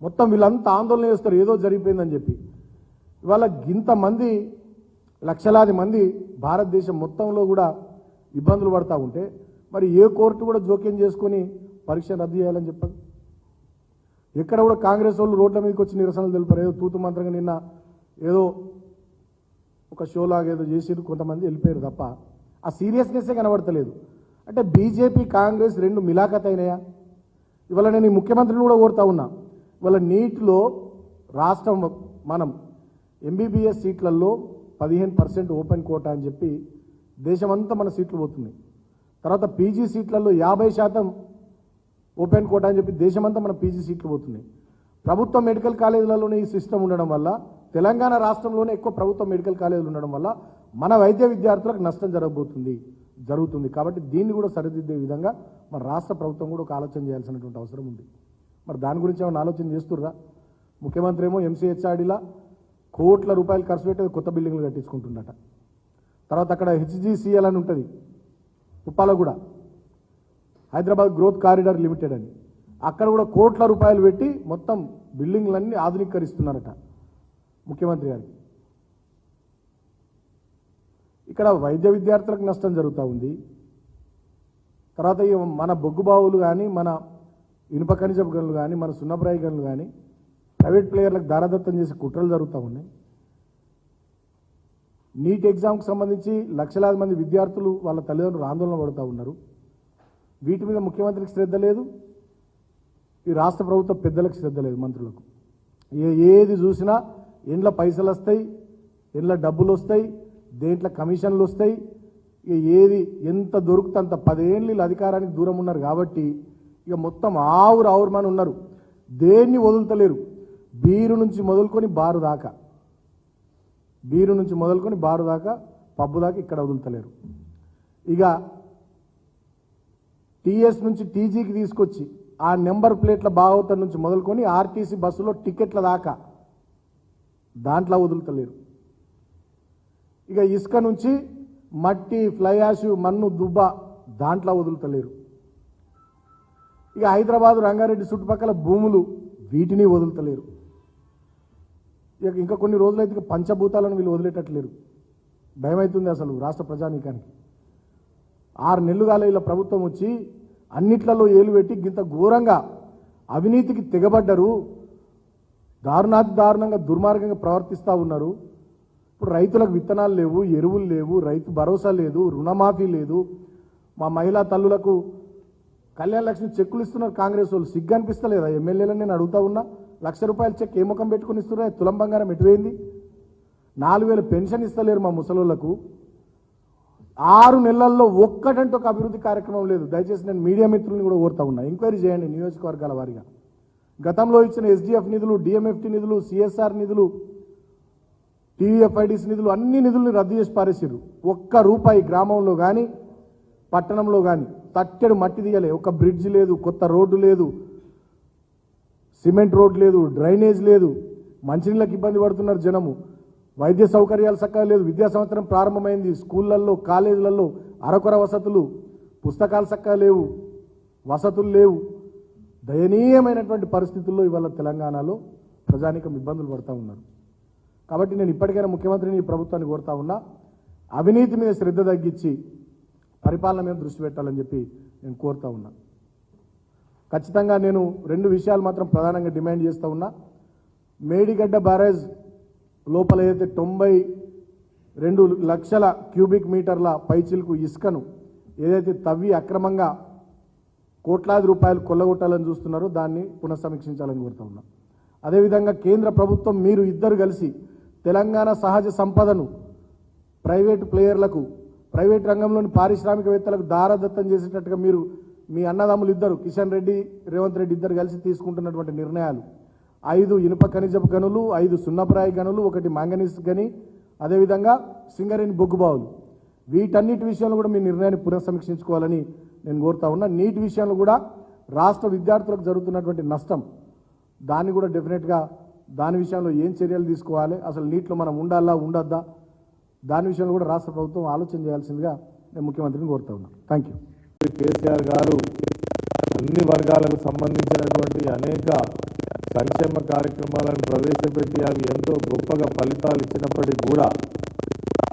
మొత్తం వీళ్ళంతా ఆందోళన చేస్తారు ఏదో జరిగిపోయిందని చెప్పి. ఇవాళ ఇంతమంది, లక్షలాది మంది భారతదేశం మొత్తంలో కూడా ఇబ్బందులు పడతా ఉంటే మరి ఏ కోర్టు కూడా జోక్యం చేసుకొని పరీక్ష రద్దు చేయాలని చెప్పదు. ఎక్కడ కూడా కాంగ్రెస్ వాళ్ళు రోడ్ల మీదకి వచ్చి నిరసనలు తెలిపారు. ఏదో తూతు మంత్రంగా నిన్న ఏదో ఒక షోలాగా ఏదో చేసి కొంతమంది వెళ్ళిపోయారు తప్ప ఆ సీరియస్నెస్సే కనబడతలేదు. అంటే బీజేపీ కాంగ్రెస్ రెండు మిలాఖత్ అయినాయా? ఇవాళ నేను ఈ ముఖ్యమంత్రిని కూడా కోరుతా ఉన్నా, ఇవాళ నీట్లో రాష్ట్రం మనం ఎంబీబీఎస్ సీట్లలో 15% ఓపెన్ కోటా అని చెప్పి దేశమంతా మన సీట్లు పోతున్నాయి. తర్వాత పీజీ సీట్లలో 50% ఓపెన్ కోటా అని చెప్పి దేశమంతా మన పీజీ సీట్లు పోతున్నాయి. ప్రభుత్వ మెడికల్ కాలేజీలలోనే ఈ సిస్టమ్ ఉండడం వల్ల, తెలంగాణ రాష్ట్రంలోనే ఎక్కువ ప్రభుత్వ మెడికల్ కాలేజీలు ఉండడం వల్ల మన వైద్య విద్యార్థులకు నష్టం జరుగుతుంది. కాబట్టి దీన్ని కూడా సరిదిద్దే విధంగా మన రాష్ట్ర ప్రభుత్వం కూడా ఒక ఆలోచన చేయాల్సినటువంటి అవసరం ఉంది. మరి దాని గురించి ఏమైనా ఆలోచన చేస్తుర్రా? ముఖ్యమంత్రి ఏమో ఎంసీహెచ్ఆర్డీలా కోట్ల రూపాయలు ఖర్చు పెట్టి కొత్త బిల్డింగ్లు కట్టించుకుంటుందట. తర్వాత అక్కడ హెచ్జిసిఎల్ అని ఉంటుంది Uppalaguda, Hyderabad growth corridor limited అని, అక్కడ కూడా కోట్ల రూపాయలు పెట్టి మొత్తం బిల్డింగ్లన్నీ ఆధునీకరిస్తున్నారట ముఖ్యమంత్రి గారికి. ఇక్కడ వైద్య విద్యార్థులకు నష్టం జరుగుతూ ఉంది. తర్వాత మన బొగ్గు బావులు కానీ, మన ఇనుప ఖనిజపు గనులు కానీ, మన సున్నప్రాయి గనులు కానీ ప్రైవేట్ ప్లేయర్లకు దారదత్తం చేసి కుట్రలు జరుగుతూ ఉన్నాయి. నీట్ ఎగ్జామ్కి సంబంధించి లక్షలాది మంది విద్యార్థులు వాళ్ళ తల్లిదండ్రులు ఆందోళన పడుతూ ఉన్నారు. వీటి మీద ముఖ్యమంత్రికి శ్రద్ధ లేదు, ఈ రాష్ట్ర ప్రభుత్వ పెద్దలకు శ్రద్ధ లేదు, మంత్రులకు. ఏది చూసినా ఎండ్ల పైసలు వస్తాయి, ఎండ్ల డబ్బులు వస్తాయి, దేంట్లో కమిషన్లు వస్తాయి. ఇక ఏది ఎంత దొరుకుతే అంత 10 ఏళ్ళు అధికారానికి దూరం ఉన్నారు కాబట్టి ఇక మొత్తం ఆవురమని ఉన్నారు. దేన్ని వదులుతలేరు. బీరు నుంచి మొదలుకొని బారు దాకా పబ్బు దాకా ఇక్కడ వదులుతలేరు. ఇక టీఎస్ నుంచి టీజీకి తీసుకొచ్చి ఆ నెంబర్ ప్లేట్ల భాగవతం నుంచి మొదలుకొని ఆర్టీసీ బస్సులో టికెట్ల దాకా దాంట్లో వదులుతలేరు. ఇక ఇసుక నుంచి మట్టి, ఫ్లై యాష్, మన్ను, దుబ్బ దాంట్లో వదులుతలేరు. ఇక హైదరాబాద్, రంగారెడ్డి చుట్టుపక్కల భూములు వీటిని వదులుతలేరు. ఇక ఇంకా కొన్ని రోజులైతే పంచభూతాలను వీళ్ళు వదిలేటట్లేరు. భయమవుతుంది అసలు రాష్ట్ర ప్రజానీకానికి. 6 నెలలు కాలే ఇలా ప్రభుత్వం వచ్చి అన్నిట్లలో ఏలు పెట్టి ఇంత ఘోరంగా అవినీతికి తెగబడ్డరు, దారుణంగా దుర్మార్గంగా ప్రవర్తిస్తూ ఉన్నారు. ఇప్పుడు రైతులకు విత్తనాలు లేవు, ఎరువులు లేవు, రైతు భరోసా లేదు, రుణమాఫీ లేదు. మా మహిళా తల్లులకు కళ్యాణ లక్ష్మి చెక్కులు ఇస్తున్నారు కాంగ్రెస్ వాళ్ళు. సిగ్గు అనిపిస్తలేదా? ఎమ్మెల్యేలను నేను అడుగుతా ఉన్నా, ₹1,00,000 చెక్ ఏ ముఖం పెట్టుకుని ఇస్తున్నా? తులం బంగారం ఎటువైంది? 4,000 పెన్షన్ ఇస్తలేరు మా ముసలోళ్లకు. 6 నెలల్లో ఒక్కటంటూ ఒక అభివృద్ధి కార్యక్రమం లేదు. దయచేసి నేను మీడియా మిత్రుల్ని కూడా కోరుతా ఉన్నా, ఎంక్వైరీ చేయండి నియోజకవర్గాల వారీగా. గతంలో ఇచ్చిన ఎస్డిఎఫ్ నిధులు, డిఎంఎఫ్టి నిధులు, సిఎస్ఆర్ నిధులు, టీఎఫ్ఐడిసి నిధులు, అన్ని నిధుల్ని రద్దు చేసి పారేసారు. ₹1 గ్రామంలో కానీ పట్టణంలో కానీ తట్టెడు మట్టి తీయలే. ఒక బ్రిడ్జ్ లేదు, కొత్త రోడ్డు లేదు, సిమెంట్ రోడ్ లేదు, డ్రైనేజ్ లేదు, మంచినీళ్ళకి ఇబ్బంది పడుతున్నారు జనము, వైద్య సౌకర్యాలు చక్కగా లేదు. విద్యా సంవత్సరం ప్రారంభమైంది, స్కూళ్ళల్లో, కాలేజీలలో అరకొర వసతులు, పుస్తకాలు చక్కగా లేవు, వసతులు లేవు. దయనీయమైనటువంటి పరిస్థితుల్లో ఇవాళ తెలంగాణలో ప్రజానీకం ఇబ్బందులు పడుతూ ఉన్నారు. కాబట్టి నేను ఇప్పటికైనా ముఖ్యమంత్రిని, ఈ ప్రభుత్వాన్ని కోరుతా ఉన్నా, అవినీతి మీద శ్రద్ధ తగ్గించి పరిపాలన మీద దృష్టి పెట్టాలని చెప్పి నేను కోరుతా ఉన్నా. ఖచ్చితంగా నేను 2 విషయాలు మాత్రం ప్రధానంగా డిమాండ్ చేస్తూ ఉన్నా. మేడిగడ్డ బ్యారేజ్ లోపల ఏదైతే 92 లక్షల క్యూబిక్ మీటర్ల పైచిలకు ఇసుకను ఏదైతే తవ్వి అక్రమంగా కోట్లాది రూపాయలు కొల్లగొట్టాలని చూస్తున్నారో దాన్ని పునఃసమీక్షించాలని కోరుతా ఉన్నాం. అదేవిధంగా కేంద్ర ప్రభుత్వం మీరు ఇద్దరు కలిసి తెలంగాణ సహజ సంపదను ప్రైవేటు ప్లేయర్లకు, ప్రైవేట్ రంగంలోని పారిశ్రామికవేత్తలకు దారదత్తం చేసేటట్టుగా మీరు మీ అన్నదమ్ములు ఇద్దరు కిషన్ రెడ్డి, రేవంత్ రెడ్డి ఇద్దరు కలిసి తీసుకుంటున్నటువంటి నిర్ణయాలు 5 ఇనుప ఖనిజపు గనులు, 5 సున్నప్రాయి గనులు, 1 మాంగనీస్ గని, అదేవిధంగా సింగరేణి బొగ్గు బావులు, వీటన్నిటి విషయంలో కూడా మీ నిర్ణయాన్ని పునఃసమీక్షించుకోవాలని నేను కోరుతా ఉన్నా. నీటి విషయంలో కూడా రాష్ట్ర విద్యార్థులకు జరుగుతున్నటువంటి నష్టం, దాన్ని కూడా డెఫినెట్గా దాని విషయంలో ఏం చర్యలు తీసుకోవాలి, అసలు నీటిలో మనం ఉండాలా ఉండొద్దా, దాని విషయంలో కూడా రాష్ట్ర ప్రభుత్వం ఆలోచన చేయాల్సిందిగా నేను ముఖ్యమంత్రిని కోరుతా ఉన్నాను. Thank you. కేసీఆర్ గారు అన్ని వర్గాలకు సంబంధించినటువంటి అనేక సంక్షేమ కార్యక్రమాలను ప్రవేశపెట్టి అవి ఎంతో గొప్పగా ఫలితాలు ఇచ్చినప్పటికీ కూడా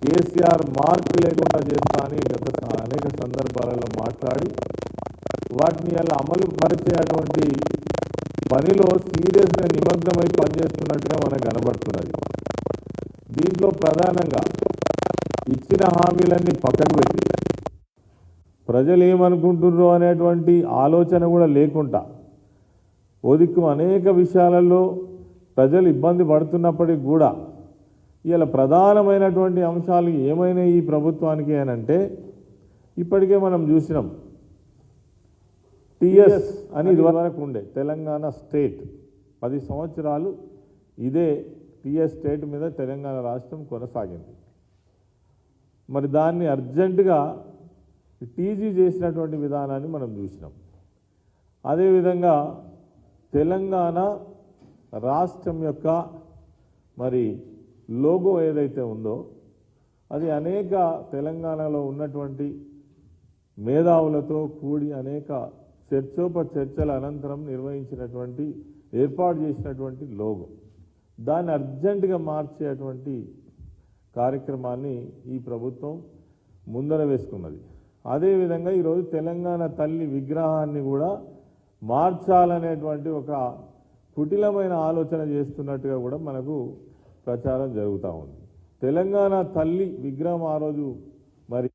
కేసీఆర్ మార్పు లేకుండా చేస్తా అని గత అనేక సందర్భాలలో మాట్లాడి వాటిని అలా అమలు పరిచేటువంటి పనిలో సీరియస్గా నిమగ్నమై పనిచేస్తున్నట్టుగా మనకు కనబడుతున్నది. దీంట్లో ప్రధానంగా ఇచ్చిన హామీలన్నీ పక్కకు పెట్టి ప్రజలు ఏమనుకుంటుర్రో అనేటువంటి ఆలోచన కూడా లేకుండా ఓదిక్కు అనేక విషయాలలో ప్రజలు ఇబ్బంది పడుతున్నప్పటికీ కూడా ఇలా ప్రధానమైనటువంటి అంశాలు ఏమైనా ఈ ప్రభుత్వానికి అనంటే ఇప్పటికే మనం చూసినాం. టీఎస్ అని ఇదివరకు ఉండే తెలంగాణ స్టేట్ 10 సంవత్సరాలు ఇదే టీఎస్ స్టేట్ మీద తెలంగాణ రాష్ట్రం కొనసాగింది. మరి దాన్ని అర్జెంటుగా టీజీ చేసినటువంటి విధానాన్ని మనం చూసినాం. అదేవిధంగా తెలంగాణ రాష్ట్రం యొక్క మరి లోగో ఏదైతే ఉందో అది అనేక తెలంగాణలో ఉన్నటువంటి మేధావులతో కూడి అనేక చర్చల అనంతరం నిర్వహించినటువంటి ఏర్పాటు చేసినటువంటి లోగో, దాన్ని అర్జెంటుగా మార్చేటువంటి కార్యక్రమాన్ని ఈ ప్రభుత్వం ముందర వేసుకున్నది. అదేవిధంగా ఈరోజు తెలంగాణ తల్లి విగ్రహాన్ని కూడా మార్చాలనేటువంటి ఒక కుటిలమైన ఆలోచన చేస్తున్నట్టుగా కూడా మనకు ప్రచారం జరుగుతూ ఉంది. తెలంగాణ తల్లి విగ్రహం ఆ రోజు మరి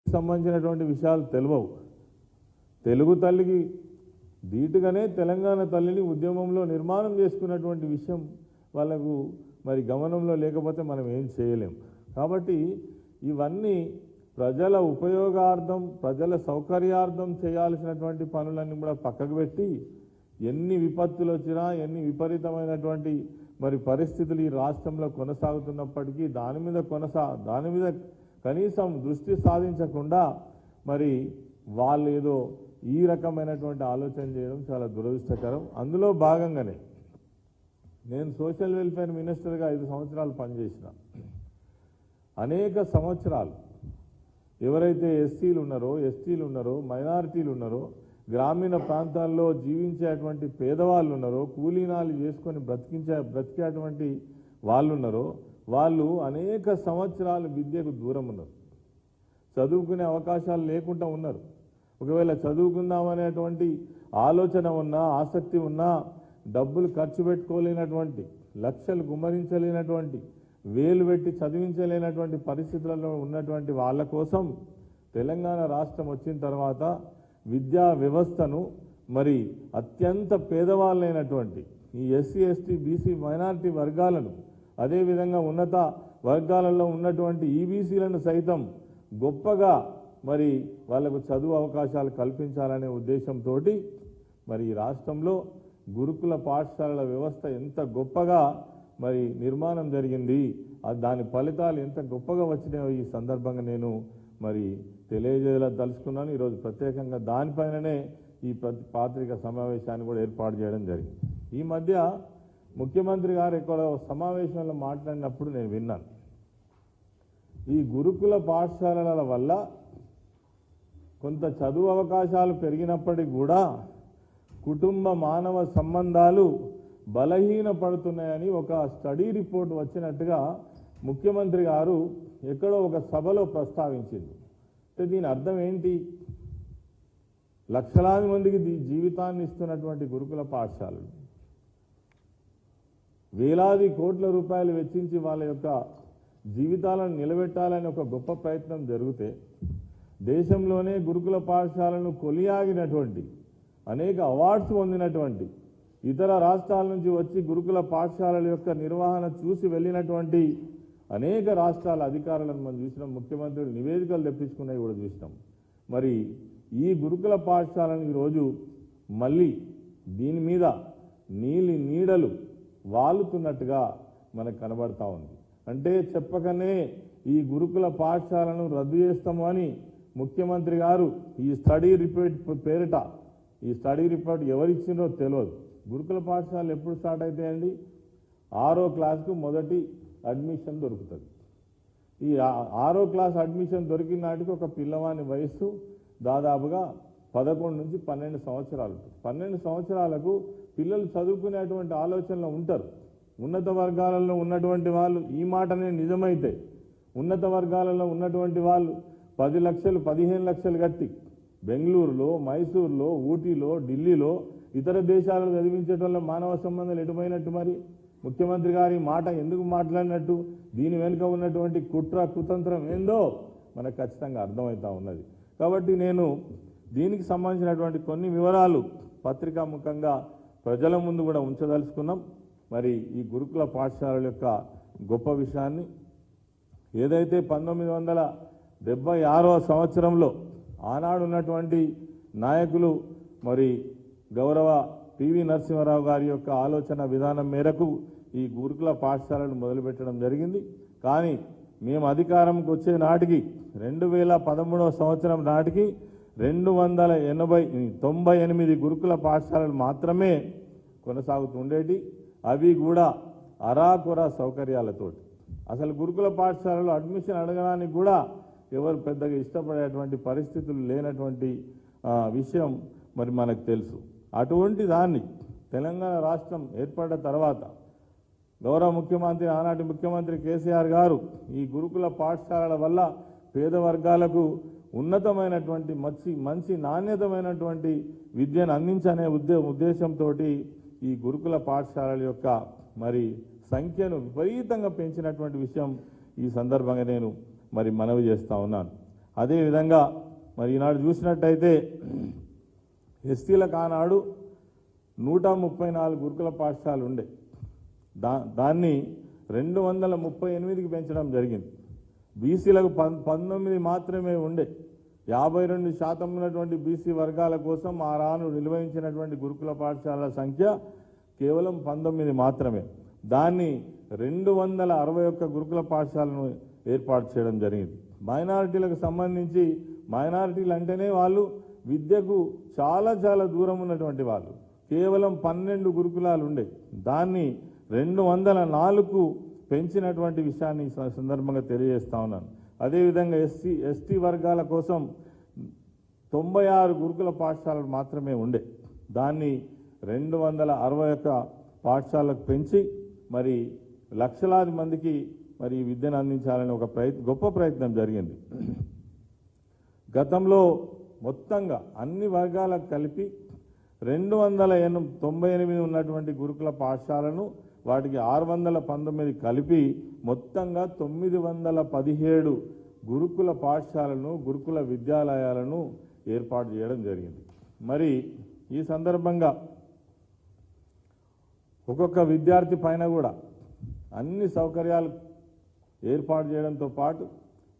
సంబంధించినటువంటి విషయాలు తెలియవు. తెలుగు తల్లికి ధీటుగానే తెలంగాణ తల్లిని ఉద్యమంలో నిర్మాణం చేసుకున్నటువంటి విషయం వాళ్ళకు మరి గమనంలో లేకపోతే మనం ఏం చేయలేం. కాబట్టి ఇవన్నీ ప్రజల ఉపయోగార్థం, ప్రజల సౌకర్యార్థం చేయాల్సినటువంటి పనులన్నీ కూడా పక్కకు పెట్టి ఎన్ని విపత్తులు వచ్చినా, ఎన్ని విపరీతమైనటువంటి మరి పరిస్థితులు ఈ రాష్ట్రంలో కొనసాగుతున్నప్పటికీ దాని మీద కనీసం దృష్టి సాధించకుండా మరి వాళ్ళు ఏదో ఈ రకమైనటువంటి ఆలోచన చేయడం చాలా దురదృష్టకరం. అందులో భాగంగానే నేను సోషల్ వెల్ఫేర్ మినిస్టర్గా 5 సంవత్సరాలు పనిచేసిన. అనేక సంవత్సరాలు ఎవరైతే ఎస్సీలు ఉన్నారో, ఎస్టీలు ఉన్నారో, మైనారిటీలు ఉన్నారో, గ్రామీణ ప్రాంతాల్లో జీవించేటువంటి పేదవాళ్ళు ఉన్నారో, కూలీనాలు చేసుకొని బ్రతికేటువంటి వాళ్ళు ఉన్నారో, వాళ్ళు అనేక సంవత్సరాలు విద్యకు దూరం ఉన్నారు. చదువుకునే అవకాశాలు లేకుండా ఉన్నారు. ఒకవేళ చదువుకుందామనేటువంటి ఆలోచన ఉన్నా, ఆసక్తి ఉన్నా, డబ్బులు ఖర్చు పెట్టుకోలేనటువంటి, లక్షలు గుమ్మరించలేనటువంటి, వేలు పెట్టి చదివించలేనటువంటి పరిస్థితులలో ఉన్నటువంటి వాళ్ళ కోసం తెలంగాణ రాష్ట్రం వచ్చిన తర్వాత విద్యా వ్యవస్థను మరి అత్యంత పేదవాళ్ళైనటువంటి ఈ ఎస్సీ, ఎస్టీ, బీసీ, మైనారిటీ వర్గాలను, అదేవిధంగా ఉన్నత వర్గాలలో ఉన్నటువంటి ఈబీసీలను సైతం గొప్పగా మరి వాళ్లకు చదువు అవకాశాలు కల్పించాలనే ఉద్దేశంతో మరి ఈ రాష్ట్రంలో గురుకుల పాఠశాలల వ్యవస్థ ఎంత గొప్పగా మరి నిర్మాణం జరిగింది, దాని ఫలితాలు ఎంత గొప్పగా వచ్చినాయో ఈ సందర్భంగా నేను మరి తెలియజేయదలుచుకున్నాను. ఈరోజు ప్రత్యేకంగా దానిపైననే ఈ పత్రికా సమావేశాన్ని కూడా ఏర్పాటు చేయడం జరిగింది. ఈ మధ్య ముఖ్యమంత్రి గారు ఎక్కడో సమావేశంలో మాట్లాడినప్పుడు నేను విన్నాను, ఈ గురుకుల పాఠశాలల వల్ల కొంత చదువు అవకాశాలు పెరిగినప్పటికీ కూడా కుటుంబ మానవ సంబంధాలు బలహీనపడుతున్నాయని ఒక స్టడీ రిపోర్ట్ వచ్చినట్టుగా ముఖ్యమంత్రి గారు ఎక్కడో ఒక సభలో ప్రస్తావించింది. అంటే దీని అర్థం ఏంటి? లక్షలాది మందికి జీవితాన్ని ఇస్తున్నటువంటి గురుకుల పాఠశాలలు వేలాది కోట్ల రూపాయలు వెచ్చించి వాళ్ళ యొక్క జీవితాలను నిలబెట్టాలని ఒక గొప్ప ప్రయత్నం జరిగితే దేశంలోనే గురుకుల పాఠశాలను కొలియాగినటువంటి అనేక అవార్డ్స్ పొందినటువంటి ఇతర రాష్ట్రాల నుంచి వచ్చి గురుకుల పాఠశాలల యొక్క నిర్వహణ చూసి వెళ్ళినటువంటి అనేక రాష్ట్రాల అధికారులను మనం చూసినాం. ముఖ్యమంత్రులు నివేదికలు తెప్పించుకున్నవి కూడా చూసినాం. మరి ఈ గురుకుల పాఠశాలను ఈరోజు మళ్ళీ దీని మీద నీడలు వాలుతున్నట్టుగా మనకు కనబడతా ఉంది. అంటే చెప్పకనే ఈ గురుకుల పాఠశాలను రద్దు చేస్తాము అని ముఖ్యమంత్రి గారు ఈ స్టడీ రిపోర్ట్ పేరిట, ఈ స్టడీ రిపోర్ట్ ఎవరిచ్చిందో తెలియదు. గురుకుల పాఠశాలలు ఎప్పుడు స్టార్ట్ అవుతాయండి? 6వ క్లాస్కు మొదటి అడ్మిషన్ దొరుకుతుంది. ఈ 6వ క్లాస్ అడ్మిషన్ దొరికిన నాటికి ఒక పిల్లవాని వయస్సు దాదాపుగా 11 నుంచి 12 సంవత్సరాలు. 12 సంవత్సరాలకు పిల్లలు చదువుకునేటువంటి ఆలోచనలో ఉంటారు. ఉన్నత వర్గాలలో ఉన్నటువంటి వాళ్ళు, ఈ మాటనే నిజమైతే ఉన్నత వర్గాలలో ఉన్నటువంటి వాళ్ళు 10 లక్షలు 15 లక్షలు కట్టి బెంగళూరులో, మైసూరులో, ఊటీలో, ఢిల్లీలో ఇతర దేశాలలో చదివించేటోళ్ళ మానవ సంబంధాలు ఎటుపోయినట్టు? మరి ముఖ్యమంత్రి గారి మాట ఎందుకు మాట్లాడినట్టు? దీని వెనుక ఉన్నటువంటి కుట్ర కుతంత్రం ఏందో మనకు ఖచ్చితంగా అర్థమవుతా ఉన్నది. కాబట్టి నేను దీనికి సంబంధించినటువంటి కొన్ని వివరాలు పత్రికా ముఖంగా ప్రజల ముందు కూడా ఉంచదలుచుకున్నాం. మరి ఈ గురుకుల పాఠశాలల యొక్క గొప్ప విషయాన్ని ఏదైతే 1976వ సంవత్సరంలో ఆనాడు ఉన్నటువంటి నాయకులు మరి గౌరవ పివి నరసింహారావు గారి యొక్క ఆలోచన విధానం మేరకు ఈ గురుకుల పాఠశాలను మొదలుపెట్టడం జరిగింది. కానీ మేము అధికారంకి వచ్చే నాటికి 2013వ సంవత్సరం నాటికి 298 గురుకుల పాఠశాలలు మాత్రమే కొనసాగుతుండేటి. అవి కూడా అరాకొర సౌకర్యాలతోటి. అసలు గురుకుల పాఠశాలలో అడ్మిషన్ అడగడానికి కూడా ఎవరు పెద్దగా ఇష్టపడేటువంటి పరిస్థితులు లేనటువంటి విషయం మరి మనకు తెలుసు. అటువంటి దాన్ని తెలంగాణ రాష్ట్రం ఏర్పడ్డ తర్వాత గౌరవ ముఖ్యమంత్రి, ఆనాటి ముఖ్యమంత్రి కేసీఆర్ గారు ఈ గురుకుల పాఠశాలల వల్ల పేద వర్గాలకు ఉన్నతమైనటువంటి మంచి నాణ్యతమైనటువంటి విద్యను అందించనే ఉద్దేశంతో ఈ గురుకుల పాఠశాలల యొక్క మరి సంఖ్యను విపరీతంగా పెంచినటువంటి విషయం ఈ సందర్భంగా నేను మరి మనవి చేస్తూ ఉన్నాను. అదేవిధంగా మరి ఈనాడు చూసినట్టయితే ఎస్టీలకు ఆనాడు 134 గురుకుల పాఠశాలలు ఉండే, దాన్ని 238కి పెంచడం జరిగింది. బీసీలకు 19 మాత్రమే ఉండే. 52% ఉన్నటువంటి బీసీ వర్గాల కోసం ఆ రాను నిర్వహించినటువంటి గురుకుల పాఠశాలల సంఖ్య కేవలం 19 మాత్రమే. దాన్ని 261 గురుకుల పాఠశాలను ఏర్పాటు చేయడం జరిగింది. మైనారిటీలకు సంబంధించి, మైనారిటీలు అంటేనే వాళ్ళు విద్యకు చాలా దూరం ఉన్నటువంటి వాళ్ళు, కేవలం 12 గురుకులాలు ఉండే, దాన్ని 204కు పెంచినటువంటి విషయాన్ని ఈ సందర్భంగా తెలియజేస్తా ఉన్నాను. అదేవిధంగా ఎస్టీ వర్గాల కోసం 96 గురుకుల పాఠశాలలు మాత్రమే ఉండే, దాన్ని 261 పాఠశాలకు పెంచి మరి లక్షలాది మందికి మరి విద్యను అందించాలని ఒక గొప్ప ప్రయత్నం జరిగింది. గతంలో మొత్తంగా అన్ని వర్గాలకు కలిపి 298 ఉన్నటువంటి గురుకుల పాఠశాలను వాటికి 619 కలిపి మొత్తంగా 917 గురుకుల పాఠశాలను, గురుకుల విద్యాలయాలను ఏర్పాటు చేయడం జరిగింది. మరి ఈ సందర్భంగా ఒక్కొక్క విద్యార్థి పైన కూడా అన్ని సౌకర్యాలు ఏర్పాటు చేయడంతో పాటు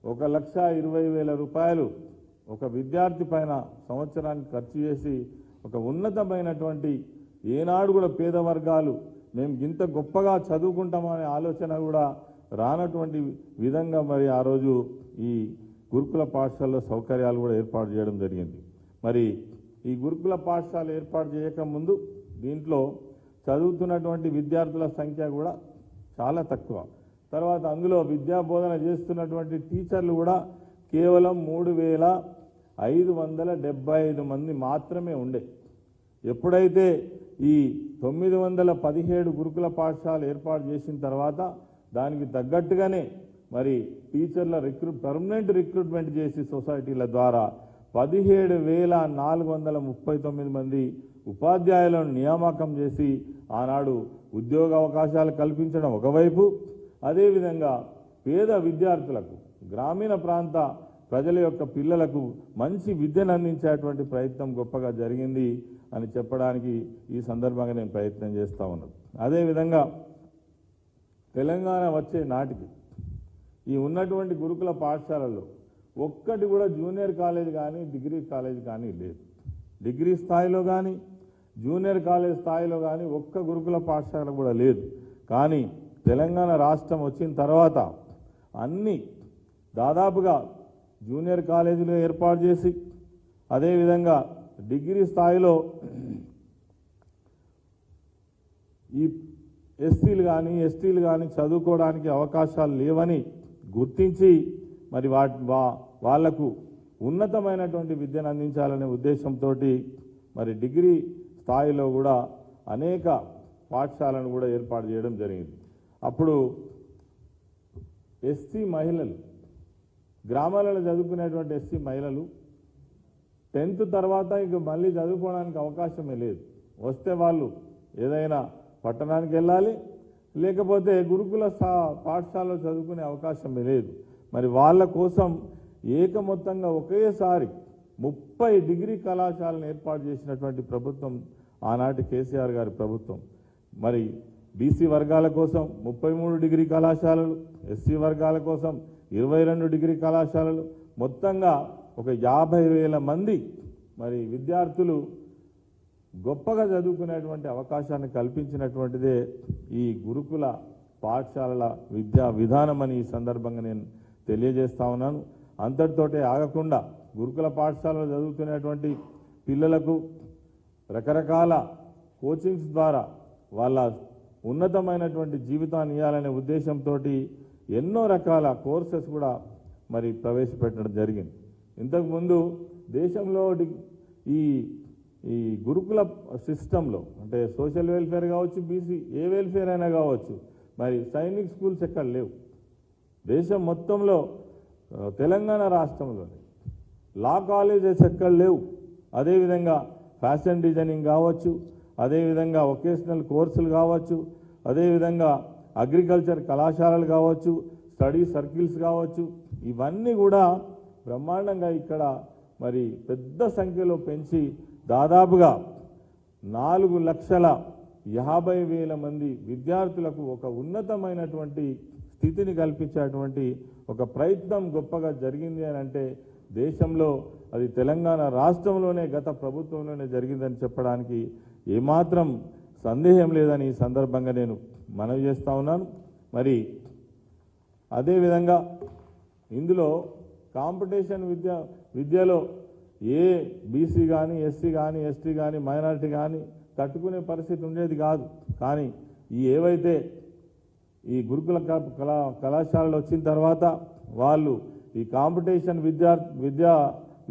1,20,000 రూపాయలు ఒక విద్యార్థి పైన సంవత్సరానికి ఖర్చు చేసి ఒక ఉన్నతమైనటువంటి, ఏనాడు కూడా పేద వర్గాలు మేము ఇంత గొప్పగా చదువుకుంటామనే ఆలోచన కూడా రానటువంటి విధంగా మరి ఆ రోజు ఈ గురుకుల పాఠశాలలో సౌకర్యాలు కూడా ఏర్పాటు చేయడం జరిగింది. మరి ఈ గురుకుల పాఠశాల ఏర్పాటు చేయకముందు దీంట్లో చదువుతున్నటువంటి విద్యార్థుల సంఖ్య కూడా చాలా తక్కువ. తర్వాత అందులో విద్యా బోధన చేస్తున్నటువంటి టీచర్లు కూడా కేవలం 3,575 మంది మాత్రమే ఉండే. ఎప్పుడైతే ఈ 917 గురుకుల పాఠశాల ఏర్పాటు చేసిన తర్వాత దానికి తగ్గట్టుగానే మరి టీచర్ల పర్మనెంట్ రిక్రూట్మెంట్ చేసి సొసైటీల ద్వారా 17,439 మంది ఉపాధ్యాయులను నియామకం చేసి ఆనాడు ఉద్యోగ అవకాశాలు కల్పించడం ఒకవైపు, అదేవిధంగా పేద విద్యార్థులకు, గ్రామీణ ప్రాంత ప్రజల యొక్క పిల్లలకు మంచి విద్యను అందించేటువంటి ప్రయత్నం గొప్పగా జరిగింది అని చెప్పడానికి ఈ సందర్భంగా నేను ప్రయత్నం చేస్తూ ఉన్నాను. అదేవిధంగా తెలంగాణ వచ్చే నాటికి ఈ ఉన్నటువంటి గురుకుల పాఠశాలల్లో ఒక్కటి కూడా జూనియర్ కాలేజ్ కానీ డిగ్రీ కాలేజ్ కానీ లేదు. డిగ్రీ స్థాయిలో కానీ జూనియర్ కాలేజ్ స్థాయిలో కానీ ఒక్క గురుకుల పాఠశాల కూడా లేదు. కానీ తెలంగాణ రాష్ట్రం వచ్చిన తర్వాత అన్ని దాదాపుగా జూనియర్ కాలేజీలు ఏర్పాటు చేసి, అదేవిధంగా డిగ్రీ స్థాయిలో ఈ ఎస్సీలు కానీ ఎస్టీలు కానీ చదువుకోవడానికి అవకాశాలు లేవని గుర్తించి మరి వాళ్లకు ఉన్నతమైనటువంటి విద్యను అందించాలనే ఉద్దేశంతో మరి డిగ్రీ స్థాయిలో కూడా అనేక పాఠశాలను కూడా ఏర్పాటు చేయడం జరిగింది. అప్పుడు ఎస్సీ మహిళలు, గ్రామాలలో చదువుకునేటువంటి ఎస్సీ మహిళలు 10th తర్వాత ఇంక మళ్ళీ చదువుకోవడానికి అవకాశమే లేదు. వస్తే వాళ్ళు ఏదైనా పట్టణానికి వెళ్ళాలి, లేకపోతే గురుకుల పాఠశాలలో చదువుకునే అవకాశమే లేదు. మరి వాళ్ళ కోసం ఏకమొత్తంగా ఒకేసారి 30 డిగ్రీ కళాశాలను ఏర్పాటు చేసినటువంటి ప్రభుత్వం ఆనాటి కేసీఆర్ గారి ప్రభుత్వం. మరి బీసీ వర్గాల కోసం 33 డిగ్రీ కళాశాలలు, ఎస్సీ వర్గాల కోసం 22 డిగ్రీ కళాశాలలు, మొత్తంగా ఒక 50,000 మంది మరి విద్యార్థులు గొప్పగా చదువుకునేటువంటి అవకాశాన్ని కల్పించినటువంటిదే ఈ గురుకుల పాఠశాలల విద్యా విధానం అని ఈ సందర్భంగా నేను తెలియజేస్తా ఉన్నాను. అంతటితోటే ఆగకుండా గురుకుల పాఠశాలలో చదువుతున్నటువంటి పిల్లలకు రకరకాల కోచింగ్స్ ద్వారా వాళ్ళ ఉన్నతమైనటువంటి జీవితాన్ని ఇవ్వాలనే ఉద్దేశంతో ఎన్నో రకాల కోర్సెస్ కూడా మరి ప్రవేశపెట్టడం జరిగింది. ఇంతకుముందు దేశంలో ఈ గురుకుల సిస్టంలో అంటే సోషల్ వెల్ఫేర్ కావచ్చు, బీసీ ఏ వెల్ఫేర్ అయినా కావచ్చు, మరి సైనిక్ స్కూల్స్ ఎక్కడ లేవు. దేశం మొత్తంలో తెలంగాణ రాష్ట్రంలోనే లా కాలేజెస్ ఎక్కడ లేవు. అదేవిధంగా ఫ్యాషన్ డిజైనింగ్ కావచ్చు, అదేవిధంగా వొకేషనల్ కోర్సులు కావచ్చు, అదేవిధంగా అగ్రికల్చర్ కళాశాలలు కావచ్చు, స్టడీ సర్కిల్స్ కావచ్చు, ఇవన్నీ కూడా బ్రహ్మాండంగా ఇక్కడ మరి పెద్ద సంఖ్యలో పెంచి దాదాపుగా 4,50,000 మంది విద్యార్థులకు ఒక ఉన్నతమైనటువంటి స్థితిని కల్పించేటువంటి ఒక ప్రయత్నం గొప్పగా జరిగింది అని అంటే దేశంలో అది తెలంగాణ రాష్ట్రంలోనే గత ప్రభుత్వంలోనే జరిగిందని చెప్పడానికి ఏమాత్రం సందేహం లేదని ఈ సందర్భంగా నేను మనవి చేస్తా ఉన్నాను. మరి అదేవిధంగా ఇందులో కాంపిటీషన్ విద్యలో ఏ బీసీ కానీ ఎస్సీ కానీ ఎస్టీ కానీ మైనారిటీ కానీ తట్టుకునే పరిస్థితి ఉండేది కాదు. కానీ ఏవైతే ఈ గురుకుల కళాశాలలు వచ్చిన తర్వాత వాళ్ళు ఈ కాంపిటీషన్ విద్యా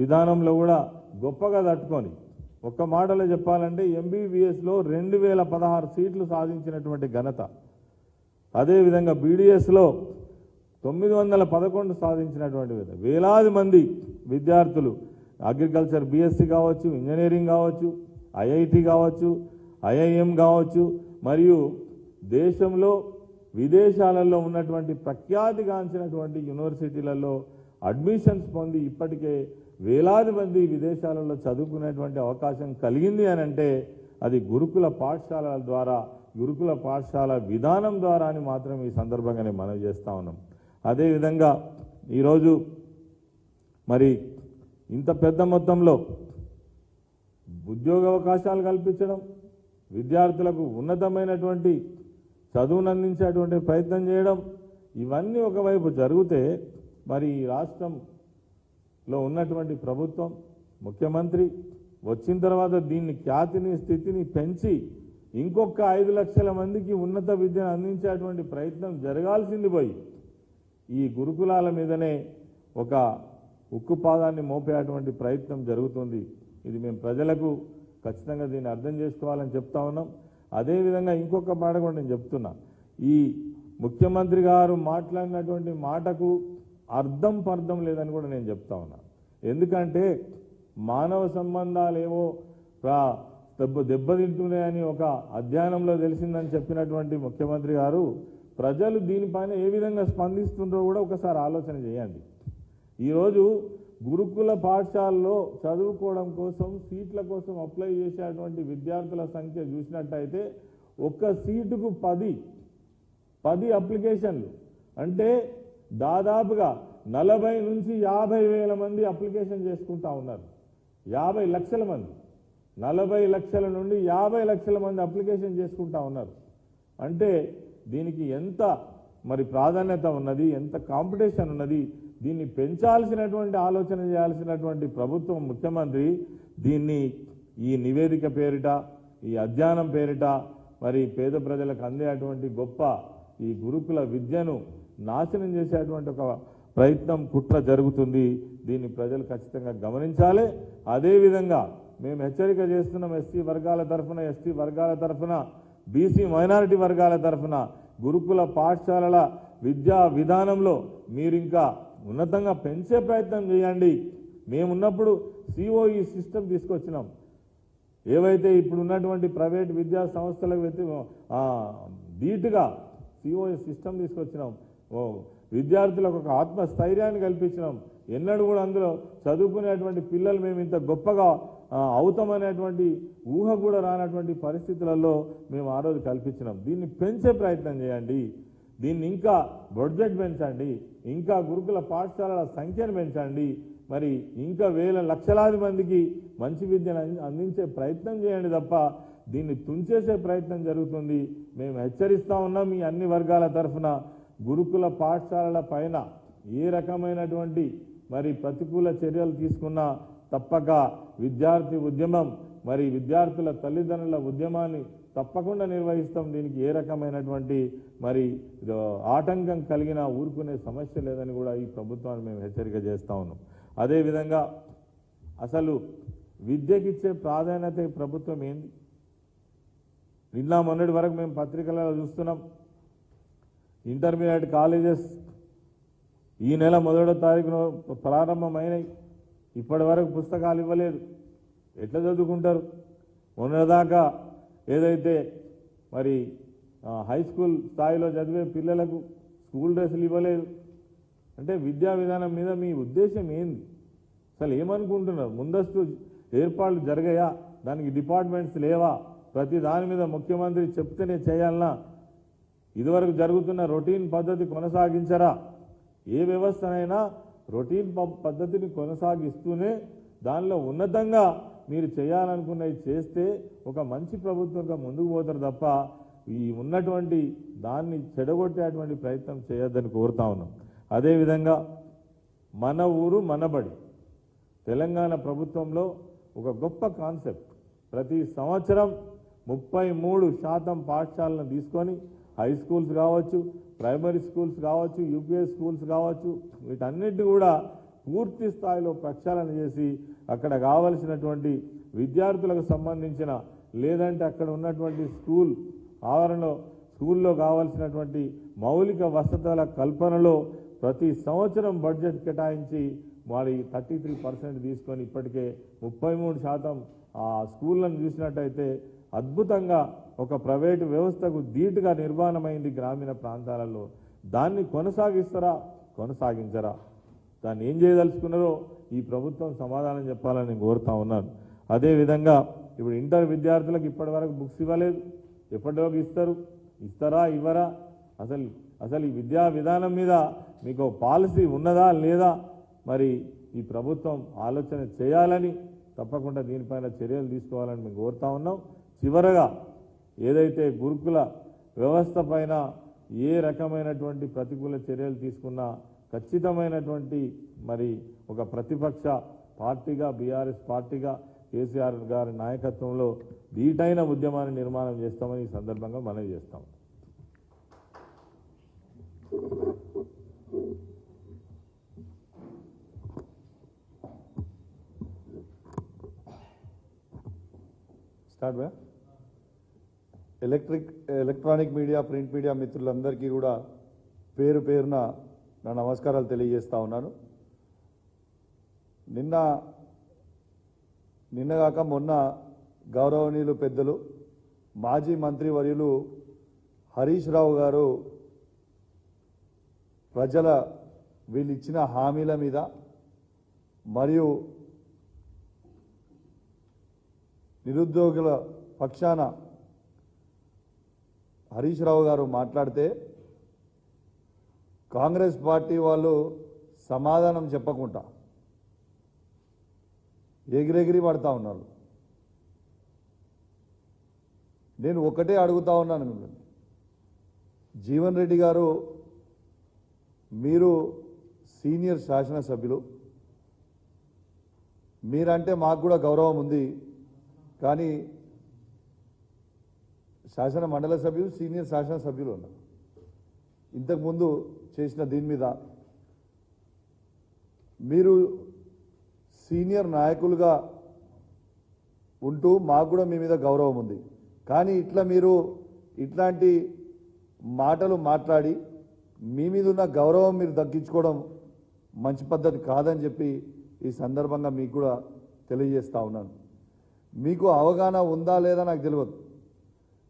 విధానంలో కూడా గొప్పగా తట్టుకొని, ఒక్క మాటలో చెప్పాలంటే ఎంబీబీఎస్లో 2016 సీట్లు సాధించినటువంటి ఘనత, అదేవిధంగా బీడీఎస్లో 911 సాధించినటువంటి వేలాది మంది విద్యార్థులు అగ్రికల్చర్ బీఎస్సీ కావచ్చు, ఇంజనీరింగ్ కావచ్చు, ఐఐటి కావచ్చు, ఐఐఎం కావచ్చు, మరియు దేశంలో విదేశాలలో ఉన్నటువంటి ప్రఖ్యాతిగాంచినటువంటి యూనివర్సిటీలలో అడ్మిషన్స్ పొంది ఇప్పటికే వేలాది మంది విదేశాలలో చదువుకునేటువంటి అవకాశం కలిగింది అని అంటే అది గురుకుల పాఠశాలల ద్వారా, గురుకుల పాఠశాల విధానం ద్వారా అని మాత్రం ఈ సందర్భంగానే మనం చేస్తా ఉన్నాం. అదేవిధంగా ఈరోజు మరి ఇంత పెద్ద మొత్తంలో ఉద్యోగ అవకాశాలు కల్పించడం, విద్యార్థులకు ఉన్నతమైనటువంటి చదువును అందించేటువంటి ప్రయత్నం చేయడం, ఇవన్నీ ఒకవైపు జరిగితే మరి ఈ రాష్ట్రంలో ఉన్నటువంటి ప్రభుత్వం, ముఖ్యమంత్రి వచ్చిన తర్వాత దీన్ని ఖ్యాతిని స్థితిని పెంచి ఇంకొక 5 లక్షల మందికి ఉన్నత విద్యను అందించేటువంటి ప్రయత్నం జరగాల్సింది పోయి ఈ గురుకులాల మీదనే ఒక ఉక్కుపాదాన్ని మోపేటువంటి ప్రయత్నం జరుగుతుంది. ఇది మేము ప్రజలకు ఖచ్చితంగా దీన్ని అర్థం చేసుకోవాలని చెప్తా ఉన్నాం. అదేవిధంగా ఇంకొక మాట కూడా నేను చెప్తున్నా, ఈ ముఖ్యమంత్రి గారు మాట్లాడినటువంటి మాటకు అర్థం పర్థం లేదని కూడా నేను చెప్తా ఉన్నా. ఎందుకంటే మానవ సంబంధాలేవో దెబ్బతింటున్నాయని ఒక అధ్యయనంలో తెలిసిందని చెప్పినటువంటి ముఖ్యమంత్రి గారు ప్రజలు దీనిపైన ఏ విధంగా స్పందిస్తుందో కూడా ఒకసారి ఆలోచన చేయండి. ఈరోజు గురుకుల పాఠశాలలో చదువుకోవడం కోసం సీట్ల కోసం అప్లై చేసేటువంటి విద్యార్థుల సంఖ్య చూసినట్టయితే ఒక్క సీటుకు 10 అప్లికేషన్లు, అంటే దాదాపుగా 40 నుంచి 50 వేల మంది అప్లికేషన్ చేసుకుంటా ఉన్నారు. 50 లక్షల మంది, 40 లక్షల నుండి 50 లక్షల మంది అప్లికేషన్ చేసుకుంటా ఉన్నారు. అంటే దీనికి ఎంత మరి ప్రాధాన్యత ఉన్నది, ఎంత కాంపిటీషన్ ఉన్నది, దీన్ని పెంచాల్సినటువంటి ఆలోచన చేయాల్సినటువంటి ప్రభుత్వం, ముఖ్యమంత్రి దీన్ని ఈ నివేదిక పేరిట, ఈ అధ్యయనం పేరిట మరి పేద ప్రజలకు అందేటువంటి గొప్ప ఈ గురుకుల విద్యను నాశనం చేసేటువంటి ఒక ప్రయత్నం, కుట్ర జరుగుతుంది. దీన్ని ప్రజలు ఖచ్చితంగా గమనించాలి. అదేవిధంగా మేము హెచ్చరిక చేస్తున్నాం ఎస్సీ వర్గాల తరఫున, ఎస్టీ వర్గాల తరఫున, బీసీ మైనారిటీ వర్గాల తరఫున గురుకుల పాఠశాలల విద్యా విధానంలో మీరు ఇంకా ఉన్నతంగా పెంచే ప్రయత్నం చేయండి. మేమున్నప్పుడు సిఓఈ సిస్టమ్ తీసుకొచ్చినాం. ఏవైతే ఇప్పుడు ఉన్నటువంటి ప్రైవేట్ విద్యా సంస్థలకు ధీటుగా సిఓఈ సిస్టమ్ తీసుకొచ్చినాం. విద్యార్థులకు ఒక ఆత్మస్థైర్యాన్ని కల్పించినాం. ఎన్నడూ కూడా అందులో చదువుకునేటువంటి పిల్లలు మేము ఇంత గొప్పగా అవుతామనేటువంటి ఊహ కూడా రానటువంటి పరిస్థితులలో మేము ఆ రోజు కల్పించినాం. దీన్ని పెంచే ప్రయత్నం చేయండి. దీన్ని ఇంకా బడ్జెట్ పెంచండి, ఇంకా గురుకుల పాఠశాలల సంఖ్యను పెంచండి, మరి ఇంకా వేల లక్షలాది మందికి మంచి విద్యను అందించే ప్రయత్నం చేయండి తప్ప దీన్ని తుంచేసే ప్రయత్నం జరుగుతుంది. మేము హెచ్చరిస్తూ ఉన్నాం ఈ అన్ని వర్గాల తరఫున. గురుకుల పాఠశాలల పైన ఏ రకమైనటువంటి మరి ప్రతికూల చర్యలు తీసుకున్నా తప్పక విద్యార్థి ఉద్యమం, మరి విద్యార్థుల తల్లిదండ్రుల ఉద్యమాన్ని తప్పకుండా నిర్వహిస్తాం. దీనికి ఏ రకమైనటువంటి మరి ఆటంకం కలిగినా ఊరుకునే సమస్య లేదని కూడా ఈ ప్రభుత్వాన్ని మేము హెచ్చరిక చేస్తూ ఉన్నాం. అదేవిధంగా అసలు విద్యకిచ్చే ప్రాధాన్యత ఈ ప్రభుత్వం ఏంది? నిన్న మొన్నటి వరకు మేము పత్రికలలో చూస్తున్నాం, ఇంటర్మీడియట్ కాలేజెస్ ఈ నెల 1వ తారీఖున ప్రారంభమైనాయి. ఇప్పటి వరకు పుస్తకాలు ఇవ్వలేదు. ఎట్లా చదువుకుంటారు? మొన్నదాకా ఏదైతే మరి హై స్కూల్ స్థాయిలో చదివే పిల్లలకు స్కూల్ డ్రెస్సులు ఇవ్వలేదు. అంటే విద్యా విధానం మీద మీ ఉద్దేశం ఏంది? అసలు ఏమనుకుంటున్నారు? ముందస్తు ఏర్పాట్లు జరిగాయా? దానికి డిపార్ట్మెంట్స్ లేవా? ప్రతి దాని మీద ముఖ్యమంత్రి చెప్తేనే చేయాలన్నా? ఇదివరకు జరుగుతున్న రొటీన్ పద్ధతి కొనసాగించరా? ఏ వ్యవస్థనైనా రొటీన్ పద్ధతిని కొనసాగిస్తూనే దానిలో ఉన్నతంగా మీరు చేయాలనుకున్నవి చేస్తే ఒక మంచి ప్రభుత్వంగా ముందుకు పోతారు తప్ప ఈ ఉన్నటువంటి దాన్ని చెడగొట్టేటువంటి ప్రయత్నం చేయొద్దని కోరుతా ఉన్నాం. అదేవిధంగా మన ఊరు మనబడి తెలంగాణ ప్రభుత్వంలో ఒక గొప్ప కాన్సెప్ట్. ప్రతి సంవత్సరం 33% పాఠశాలను తీసుకొని హై స్కూల్స్ కావచ్చు, ప్రైమరీ స్కూల్స్ కావచ్చు, యూపీఎస్ స్కూల్స్ కావచ్చు, వీటన్నిటి కూడా పూర్తి స్థాయిలో ప్రక్షాళన చేసి అక్కడ కావలసినటువంటి విద్యార్థులకు సంబంధించిన లేదంటే అక్కడ ఉన్నటువంటి స్కూల్ ఆవరణలో స్కూల్లో కావాల్సినటువంటి మౌలిక వసతుల కల్పనలో ప్రతి సంవత్సరం బడ్జెట్ కేటాయించి మరి 33% తీసుకొని ఇప్పటికే 33% ఆ స్కూళ్ళను చూసినట్టయితే అద్భుతంగా ఒక ప్రైవేటు వ్యవస్థకు ధీటుగా నిర్మాణమైంది గ్రామీణ ప్రాంతాలలో. దాన్ని కొనసాగిస్తారా, కొనసాగించరా? దాన్ని ఏం చేయదలుచుకున్నారో ఈ ప్రభుత్వం సమాధానం చెప్పాలని నేను కోరుతా ఉన్నాను. అదేవిధంగా ఇప్పుడు ఇంటర్ విద్యార్థులకు ఇప్పటి వరకు బుక్స్ ఇవ్వలేదు. ఎప్పటిలోకి ఇస్తారు? ఇస్తారా, ఇవ్వరా? అసలు ఈ విద్యా విధానం మీద మీకు పాలసీ ఉన్నదా లేదా? మరి ఈ ప్రభుత్వం ఆలోచన చేయాలని, తప్పకుండా దీనిపైన చర్యలు తీసుకోవాలని మేము కోరుతా ఉన్నాం. చివరగా ఏదైతే గురుకుల వ్యవస్థ పైన ఏ రకమైనటువంటి ప్రతికూల చర్యలు తీసుకున్నా ఖచ్చితమైనటువంటి మరి ఒక ప్రతిపక్ష పార్టీగా బీఆర్ఎస్ పార్టీగా కేసీఆర్ గారి నాయకత్వంలో ధీటైన ఉద్యమాన్ని నిర్మాణం చేస్తామని ఈ సందర్భంగా మనవి చేస్తాం. స్టార్ట్ బా. ఎలక్ట్రానిక్ మీడియా, ప్రింట్ మీడియా మిత్రులందరికీ కూడా పేరు పేరున నా నమస్కారాలు తెలియజేస్తా ఉన్నాను. నిన్న నిన్నగాక మొన్న గౌరవనీయులు పెద్దలు మాజీ మంత్రివర్యులు హరీష్ రావు గారు ప్రజల వీళ్ళు ఇచ్చిన హామీల మీద మరియు నిరుద్యోగుల పక్షాన హరీష్ రావు గారు మాట్లాడితే కాంగ్రెస్ పార్టీ వాళ్ళు సమాధానం చెప్పకుండా ఎగిరెగిరి పడతా ఉన్నారు. నేను ఒకటే అడుగుతా ఉన్నాను మిమ్మల్ని, జీవన్ రెడ్డి గారు మీరు సీనియర్ శాసనసభ్యులు, మీరంటే మాకు కూడా గౌరవం ఉంది, కానీ శాసన మండలి సభ్యులు సీనియర్ శాసనసభ్యులు ఉన్నారు. ఇంతకుముందు చేసిన దీని మీద మీరు సీనియర్ నాయకులుగా ఉంటూ మాకు కూడా మీ మీద గౌరవం ఉంది, కానీ మీరు ఇట్లాంటి మాటలు మాట్లాడి మీ మీద ఉన్న గౌరవం మీరు దక్కించుకోవడం మంచి పద్ధతి కాదని చెప్పి ఈ సందర్భంగా మీకు కూడా తెలియజేస్తా ఉన్నాను. మీకు అవగాహన ఉందా లేదా నాకు తెలియదు.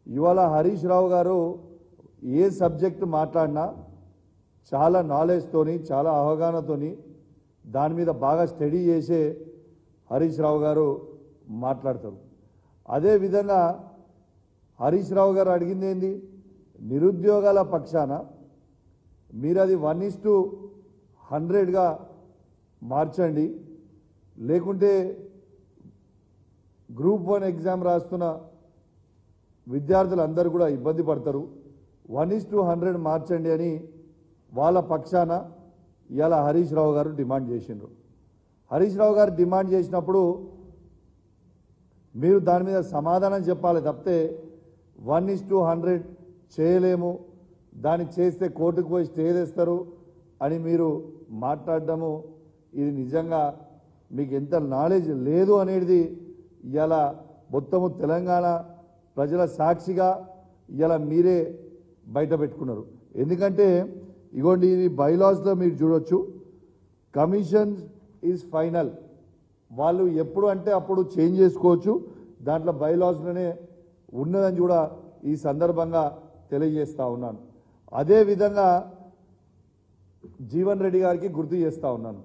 ఇవాళ హరీష్ రావు గారు ఏ సబ్జెక్టు మాట్లాడినా చాలా నాలెడ్జ్తోని చాలా అవగాహనతోని దాని మీద బాగా స్టడీ చేసే హరీష్ రావు గారు మాట్లాడతారు. అదేవిధంగా హరీష్ రావు గారు అడిగింది ఏంది, నిరుద్యోగాల పక్షాన మీరు అది 1:100గా మార్చండి, లేకుంటే గ్రూప్ 1 ఎగ్జామ్ రాస్తున్న విద్యార్థులందరూ కూడా ఇబ్బంది పడతారు, 1:100 మార్చండి అని వాళ్ళ పక్షాన ఇవాళ హరీష్ రావు గారు డిమాండ్ చేసిండ్రు. హరీష్ రావు గారు డిమాండ్ చేసినప్పుడు మీరు దాని మీద సమాధానం చెప్పాలి తప్పితే 1:100 చేయలేము, దాన్ని చేస్తే కోర్టుకు పోయి స్టే తెస్తారు అని మీరు మాట్లాడడము ఇది నిజంగా మీకు ఎంత నాలెడ్జ్ లేదు అనేది ఇవాళ మొత్తము తెలంగాణ ప్రజల సాక్షిగా ఇవాళ మీరే బయట పెట్టుకున్నారు. ఎందుకంటే ఇగోండి ఇది బైలాస్లో మీరు చూడొచ్చు, కమిషన్ ఈజ్ ఫైనల్, వాళ్ళు ఎప్పుడు అంటే అప్పుడు చేంజ్ చేసుకోవచ్చు, దాంట్లో బైలాస్లోనే ఉన్నదని కూడా ఈ సందర్భంగా తెలియజేస్తా ఉన్నాను. అదేవిధంగా జీవన్ రెడ్డి గారికి గుర్తు చేస్తూ ఉన్నాను,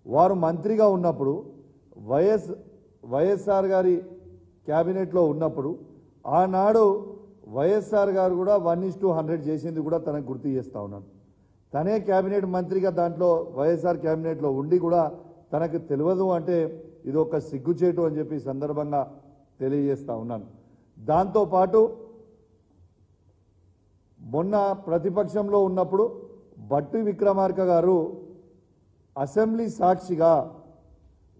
వారు మంత్రిగా ఉన్నప్పుడు వైఎస్ఆర్ గారి క్యాబినెట్లో ఉన్నప్పుడు ఆనాడు వైఎస్ఆర్ గారు కూడా 1:100 చేసింది కూడా తనకు గుర్తు చేస్తూ ఉన్నాను. తనే క్యాబినెట్ మంత్రిగా దాంట్లో వైఎస్ఆర్ క్యాబినెట్లో ఉండి కూడా తనకు తెలియదు అంటే ఇది ఒక సిగ్గుచేటు అని చెప్పి సందర్భంగా తెలియజేస్తూ ఉన్నాను. దాంతోపాటు మొన్న ప్రతిపక్షంలో ఉన్నప్పుడు బట్టి విక్రమార్క గారు అసెంబ్లీ సాక్షిగా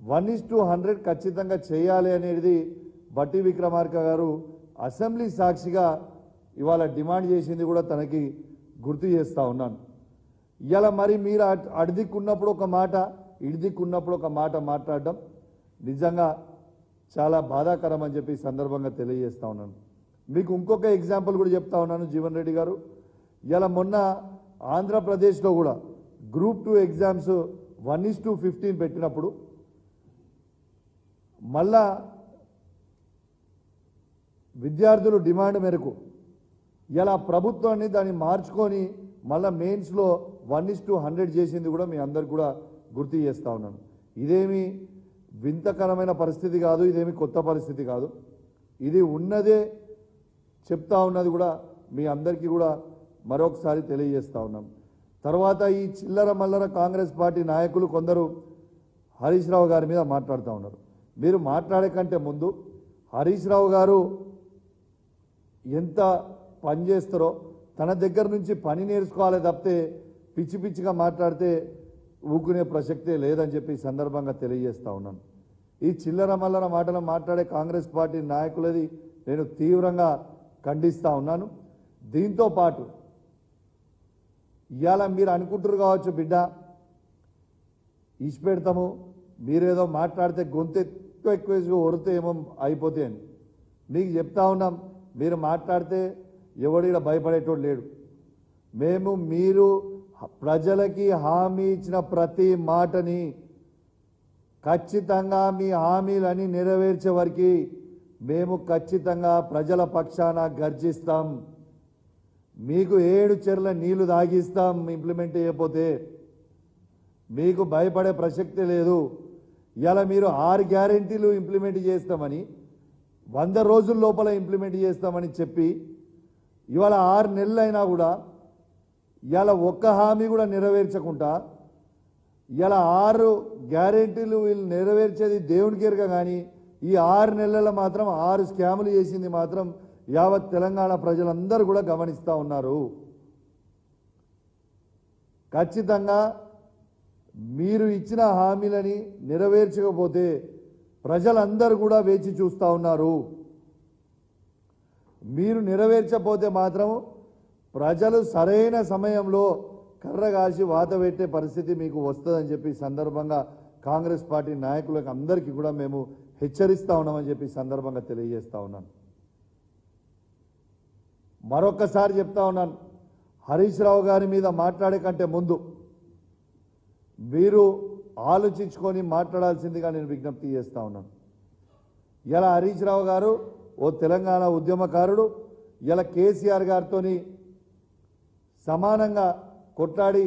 1:100 ఖచ్చితంగా చేయాలి అనేది బట్టి విక్రమార్క గారు అసెంబ్లీ సాక్షిగా ఇవాళ డిమాండ్ చేసింది కూడా తనకి గుర్తు చేస్తూ ఉన్నాను. ఇవాళ మరి మీరు అడిదిక్కున్నప్పుడు ఒక మాట ఇడిదిక్కున్నప్పుడు ఒక మాట మాట్లాడడం నిజంగా చాలా బాధాకరం అని చెప్పి సందర్భంగా తెలియజేస్తా ఉన్నాను. మీకు ఇంకొక ఎగ్జాంపుల్ కూడా చెప్తా ఉన్నాను జీవన్ రెడ్డి గారు, ఇలా మొన్న ఆంధ్రప్రదేశ్లో కూడా గ్రూప్ 2 ఎగ్జామ్స్ 1:15 పెట్టినప్పుడు మళ్ళా విద్యార్థులు డిమాండ్ మేరకు ఇలా ప్రభుత్వాన్ని దాన్ని మార్చుకొని మళ్ళా మెయిన్స్లో 1:100 చేసింది కూడా మీ అందరికి కూడా గుర్తు చేస్తూ ఉన్నాను. ఇదేమి వింతకరమైన పరిస్థితి కాదు, ఇదేమి కొత్త పరిస్థితి కాదు, ఇది ఉన్నదే చెప్తా ఉన్నది కూడా మీ అందరికీ కూడా మరొకసారి తెలియజేస్తూ ఉన్నాం. తర్వాత ఈ చిల్లర మల్లర కాంగ్రెస్ పార్టీ నాయకులు కొందరు హరీష్ రావు గారి మీద మాట్లాడుతూ ఉన్నారు. మీరు మాట్లాడే కంటే ముందు హరీష్ రావు గారు ఎంత పని చేస్తారో తన దగ్గర నుంచి పని నేర్చుకోవాలి తప్పితే పిచ్చి పిచ్చిగా మాట్లాడితే ఊకునే ప్రసక్తే లేదని చెప్పి ఈ సందర్భంగా తెలియజేస్తా ఉన్నాను. ఈ చిల్లర మల్లర మాటలు మాట్లాడే కాంగ్రెస్ పార్టీ నాయకులది నేను తీవ్రంగా ఖండిస్తూ ఉన్నాను. దీంతో పాటు ఇవాళ మీరు అనుకుంటారు కావచ్చు, బిడ్డ ఇచ్చిపెడతాము, మీరేదో మాట్లాడితే గొంతు ఎక్కువ ఒరితే ఏమో అయిపోతే అని మీకు చెప్తా ఉన్నాం. మీరు మాట్లాడితే ఎవడిడ భయపడేటోడు లేడు. మీరు ప్రజలకి హామీ ఇచ్చిన ప్రతి మాటని ఖచ్చితంగా మీ హామీలని నెరవేర్చే వరకు మేము ఖచ్చితంగా ప్రజల పక్షాన గర్జిస్తాం. మీకు 7 చెర్ల నీళ్లు తాగిస్తాం ఇంప్లిమెంట్ చేయకపోతే. మీకు భయపడే ప్రసక్తి లేదు. ఇలా మీరు 6 గ్యారెంటీలు ఇంప్లిమెంట్ చేస్తామని 100 రోజుల లోపల ఇంప్లిమెంట్ చేస్తామని చెప్పి ఇవాళ 6 నెలలు అయినా కూడా ఇలా ఒక్క హామీ కూడా నెరవేర్చకుండా ఇలా 6 గ్యారెంటీలు వీళ్ళు నెరవేర్చేది దేవునికి ఎరుక. కానీ ఈ 6 నెలల మాత్రం 6 స్కాములు చేసింది మాత్రం యావత్ తెలంగాణ ప్రజలందరూ కూడా గమనిస్తూ ఉన్నారు. ఖచ్చితంగా మీరు ఇచ్చిన హామీలని నెరవేర్చకపోతే ప్రజలందరూ కూడా వేచి చూస్తూ ఉన్నారు. మీరు నెరవేర్చకపోతే మాత్రం ప్రజలు సరైన సమయంలో కర్ర కాసి వాత పెట్టే పరిస్థితి మీకు వస్తుందని చెప్పి సందర్భంగా కాంగ్రెస్ పార్టీ నాయకులకు అందరికీ కూడా మేము హెచ్చరిస్తూ ఉన్నామని చెప్పి సందర్భంగా తెలియజేస్తా ఉన్నాను. మరొక్కసారి చెప్తా ఉన్నాను, హరీష్ రావు గారి మీద మాట్లాడే కంటే ముందు మీరు ఆలోచించుకొని మాట్లాడాల్సిందిగా నేను విజ్ఞప్తి చేస్తా ఉన్నాను. ఇలా హరీష్ రావు గారు ఓ తెలంగాణ ఉద్యమకారుడు. ఇలా కేసీఆర్ గారితో సమానంగా కొట్లాడి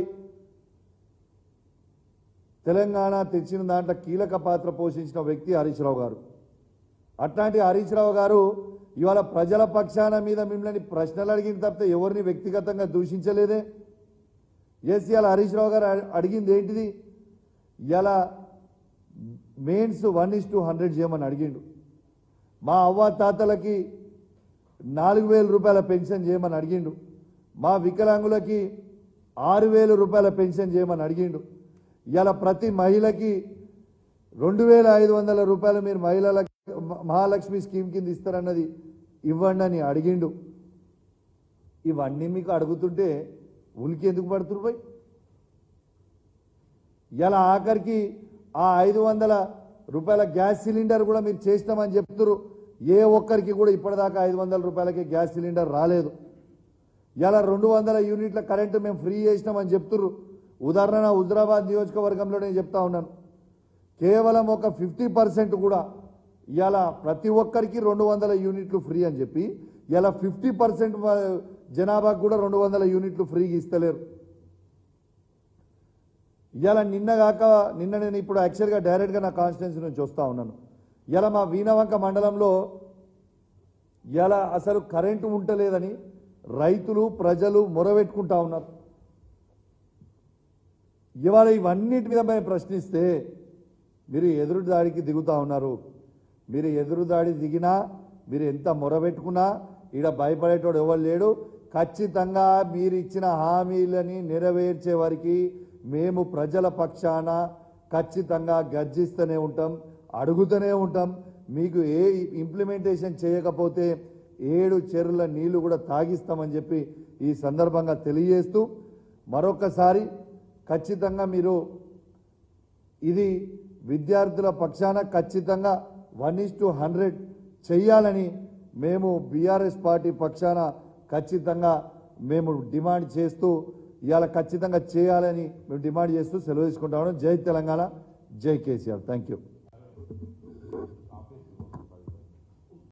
తెలంగాణ తెచ్చిన దాంట్లో కీలక పాత్ర పోషించిన వ్యక్తి హరీష్ రావు గారు. అట్లాంటి హరీష్ రావు గారు ఇవాళ ప్రజల పక్షాన మీద మిమ్మల్ని ప్రశ్నలు అడిగిన తప్పితే ఎవరిని వ్యక్తిగతంగా దూషించలేదే. ఇవాళ హరీష్ రావు గారు అడిగింది ఏంటిది? ఇలా మెయిన్స్ 1:100 చేయమని అడిగిండు. మా అవ్వ తాతలకి 4,000 రూపాయల పెన్షన్ చేయమని అడిగిండు. మా వికలాంగులకి 6,000 రూపాయల పెన్షన్ చేయమని అడిగిండు. ఇలా ప్రతి మహిళకి 2,500 రూపాయలు మీరు మహిళలకు మహాలక్ష్మి స్కీమ్ కింద ఇస్తారన్నది ఇవ్వండి అని అడిగిండు. ఇవన్నీ మీకు అడుగుతుంటే ఉలికి ఎందుకు పడుతున్నారు పోయి? ఇలా ఆఖరికి ఆ 500 రూపాయల గ్యాస్ సిలిండర్ కూడా మీరు చేస్తామని చెప్తున్నారు. ఏ ఒక్కరికి కూడా ఇప్పటిదాకా 500 రూపాయలకి గ్యాస్ సిలిండర్ రాలేదు. ఇలా 200 యూనిట్ల కరెంటు మేము ఫ్రీ చేసినామని చెప్తున్నారు. ఉదాహరణ హుజరాబాద్ నియోజకవర్గంలో నేను చెప్తా ఉన్నాను, కేవలం ఒక 50% కూడా ఇలా ప్రతి ఒక్కరికి 200 యూనిట్లు ఫ్రీ అని చెప్పి ఇలా 50% జనాభాకు కూడా 200 యూనిట్లు ఫ్రీగా ఇస్తలేరు. ఇలా నిన్న నేను ఇప్పుడు యాక్చువల్గా డైరెక్ట్గా నా కాన్స్టిట్యున్సీ నుంచి వస్తూ ఉన్నాను. ఇలా మా వీణవంక మండలంలో ఇలా అసలు కరెంటు ఉండలేదని రైతులు ప్రజలు మొరబెట్టుకుంటా ఉన్నారు. ఇవాళ ఇవన్నిటి మీద మేము ప్రశ్నిస్తే మీరు ఎదురు దాడికి దిగుతూ ఉన్నారు. మీరు ఎదురు దాడి దిగినా మీరు ఎంత మొరబెట్టుకున్నా ఈడ భయపడేటోడు ఎవరు లేడు. ఖచ్చితంగా మీరు ఇచ్చిన హామీలని నెరవేర్చే వరకు మేము ప్రజల పక్షాన ఖచ్చితంగా గర్జిస్తూనే ఉంటాం, అడుగుతూనే ఉంటాం. మీకు ఏ ఇంప్లిమెంటేషన్ చేయకపోతే 7 చెరువుల నీళ్లు కూడా తాగిస్తామని చెప్పి ఈ సందర్భంగా తెలియజేస్తూ మరొకసారి ఖచ్చితంగా మీరు ఇది విద్యార్థుల పక్షాన ఖచ్చితంగా 1:100 చెయ్యాలని మేము బీఆర్ఎస్ పార్టీ పక్షాన ఖచ్చితంగా మేము డిమాండ్ చేస్తూ ఇవాళ ఖచ్చితంగా చేయాలని మేము డిమాండ్ చేస్తూ సెలవు తీసుకుంటాము. జై తెలంగాణ, జై కేసీఆర్. Thank you.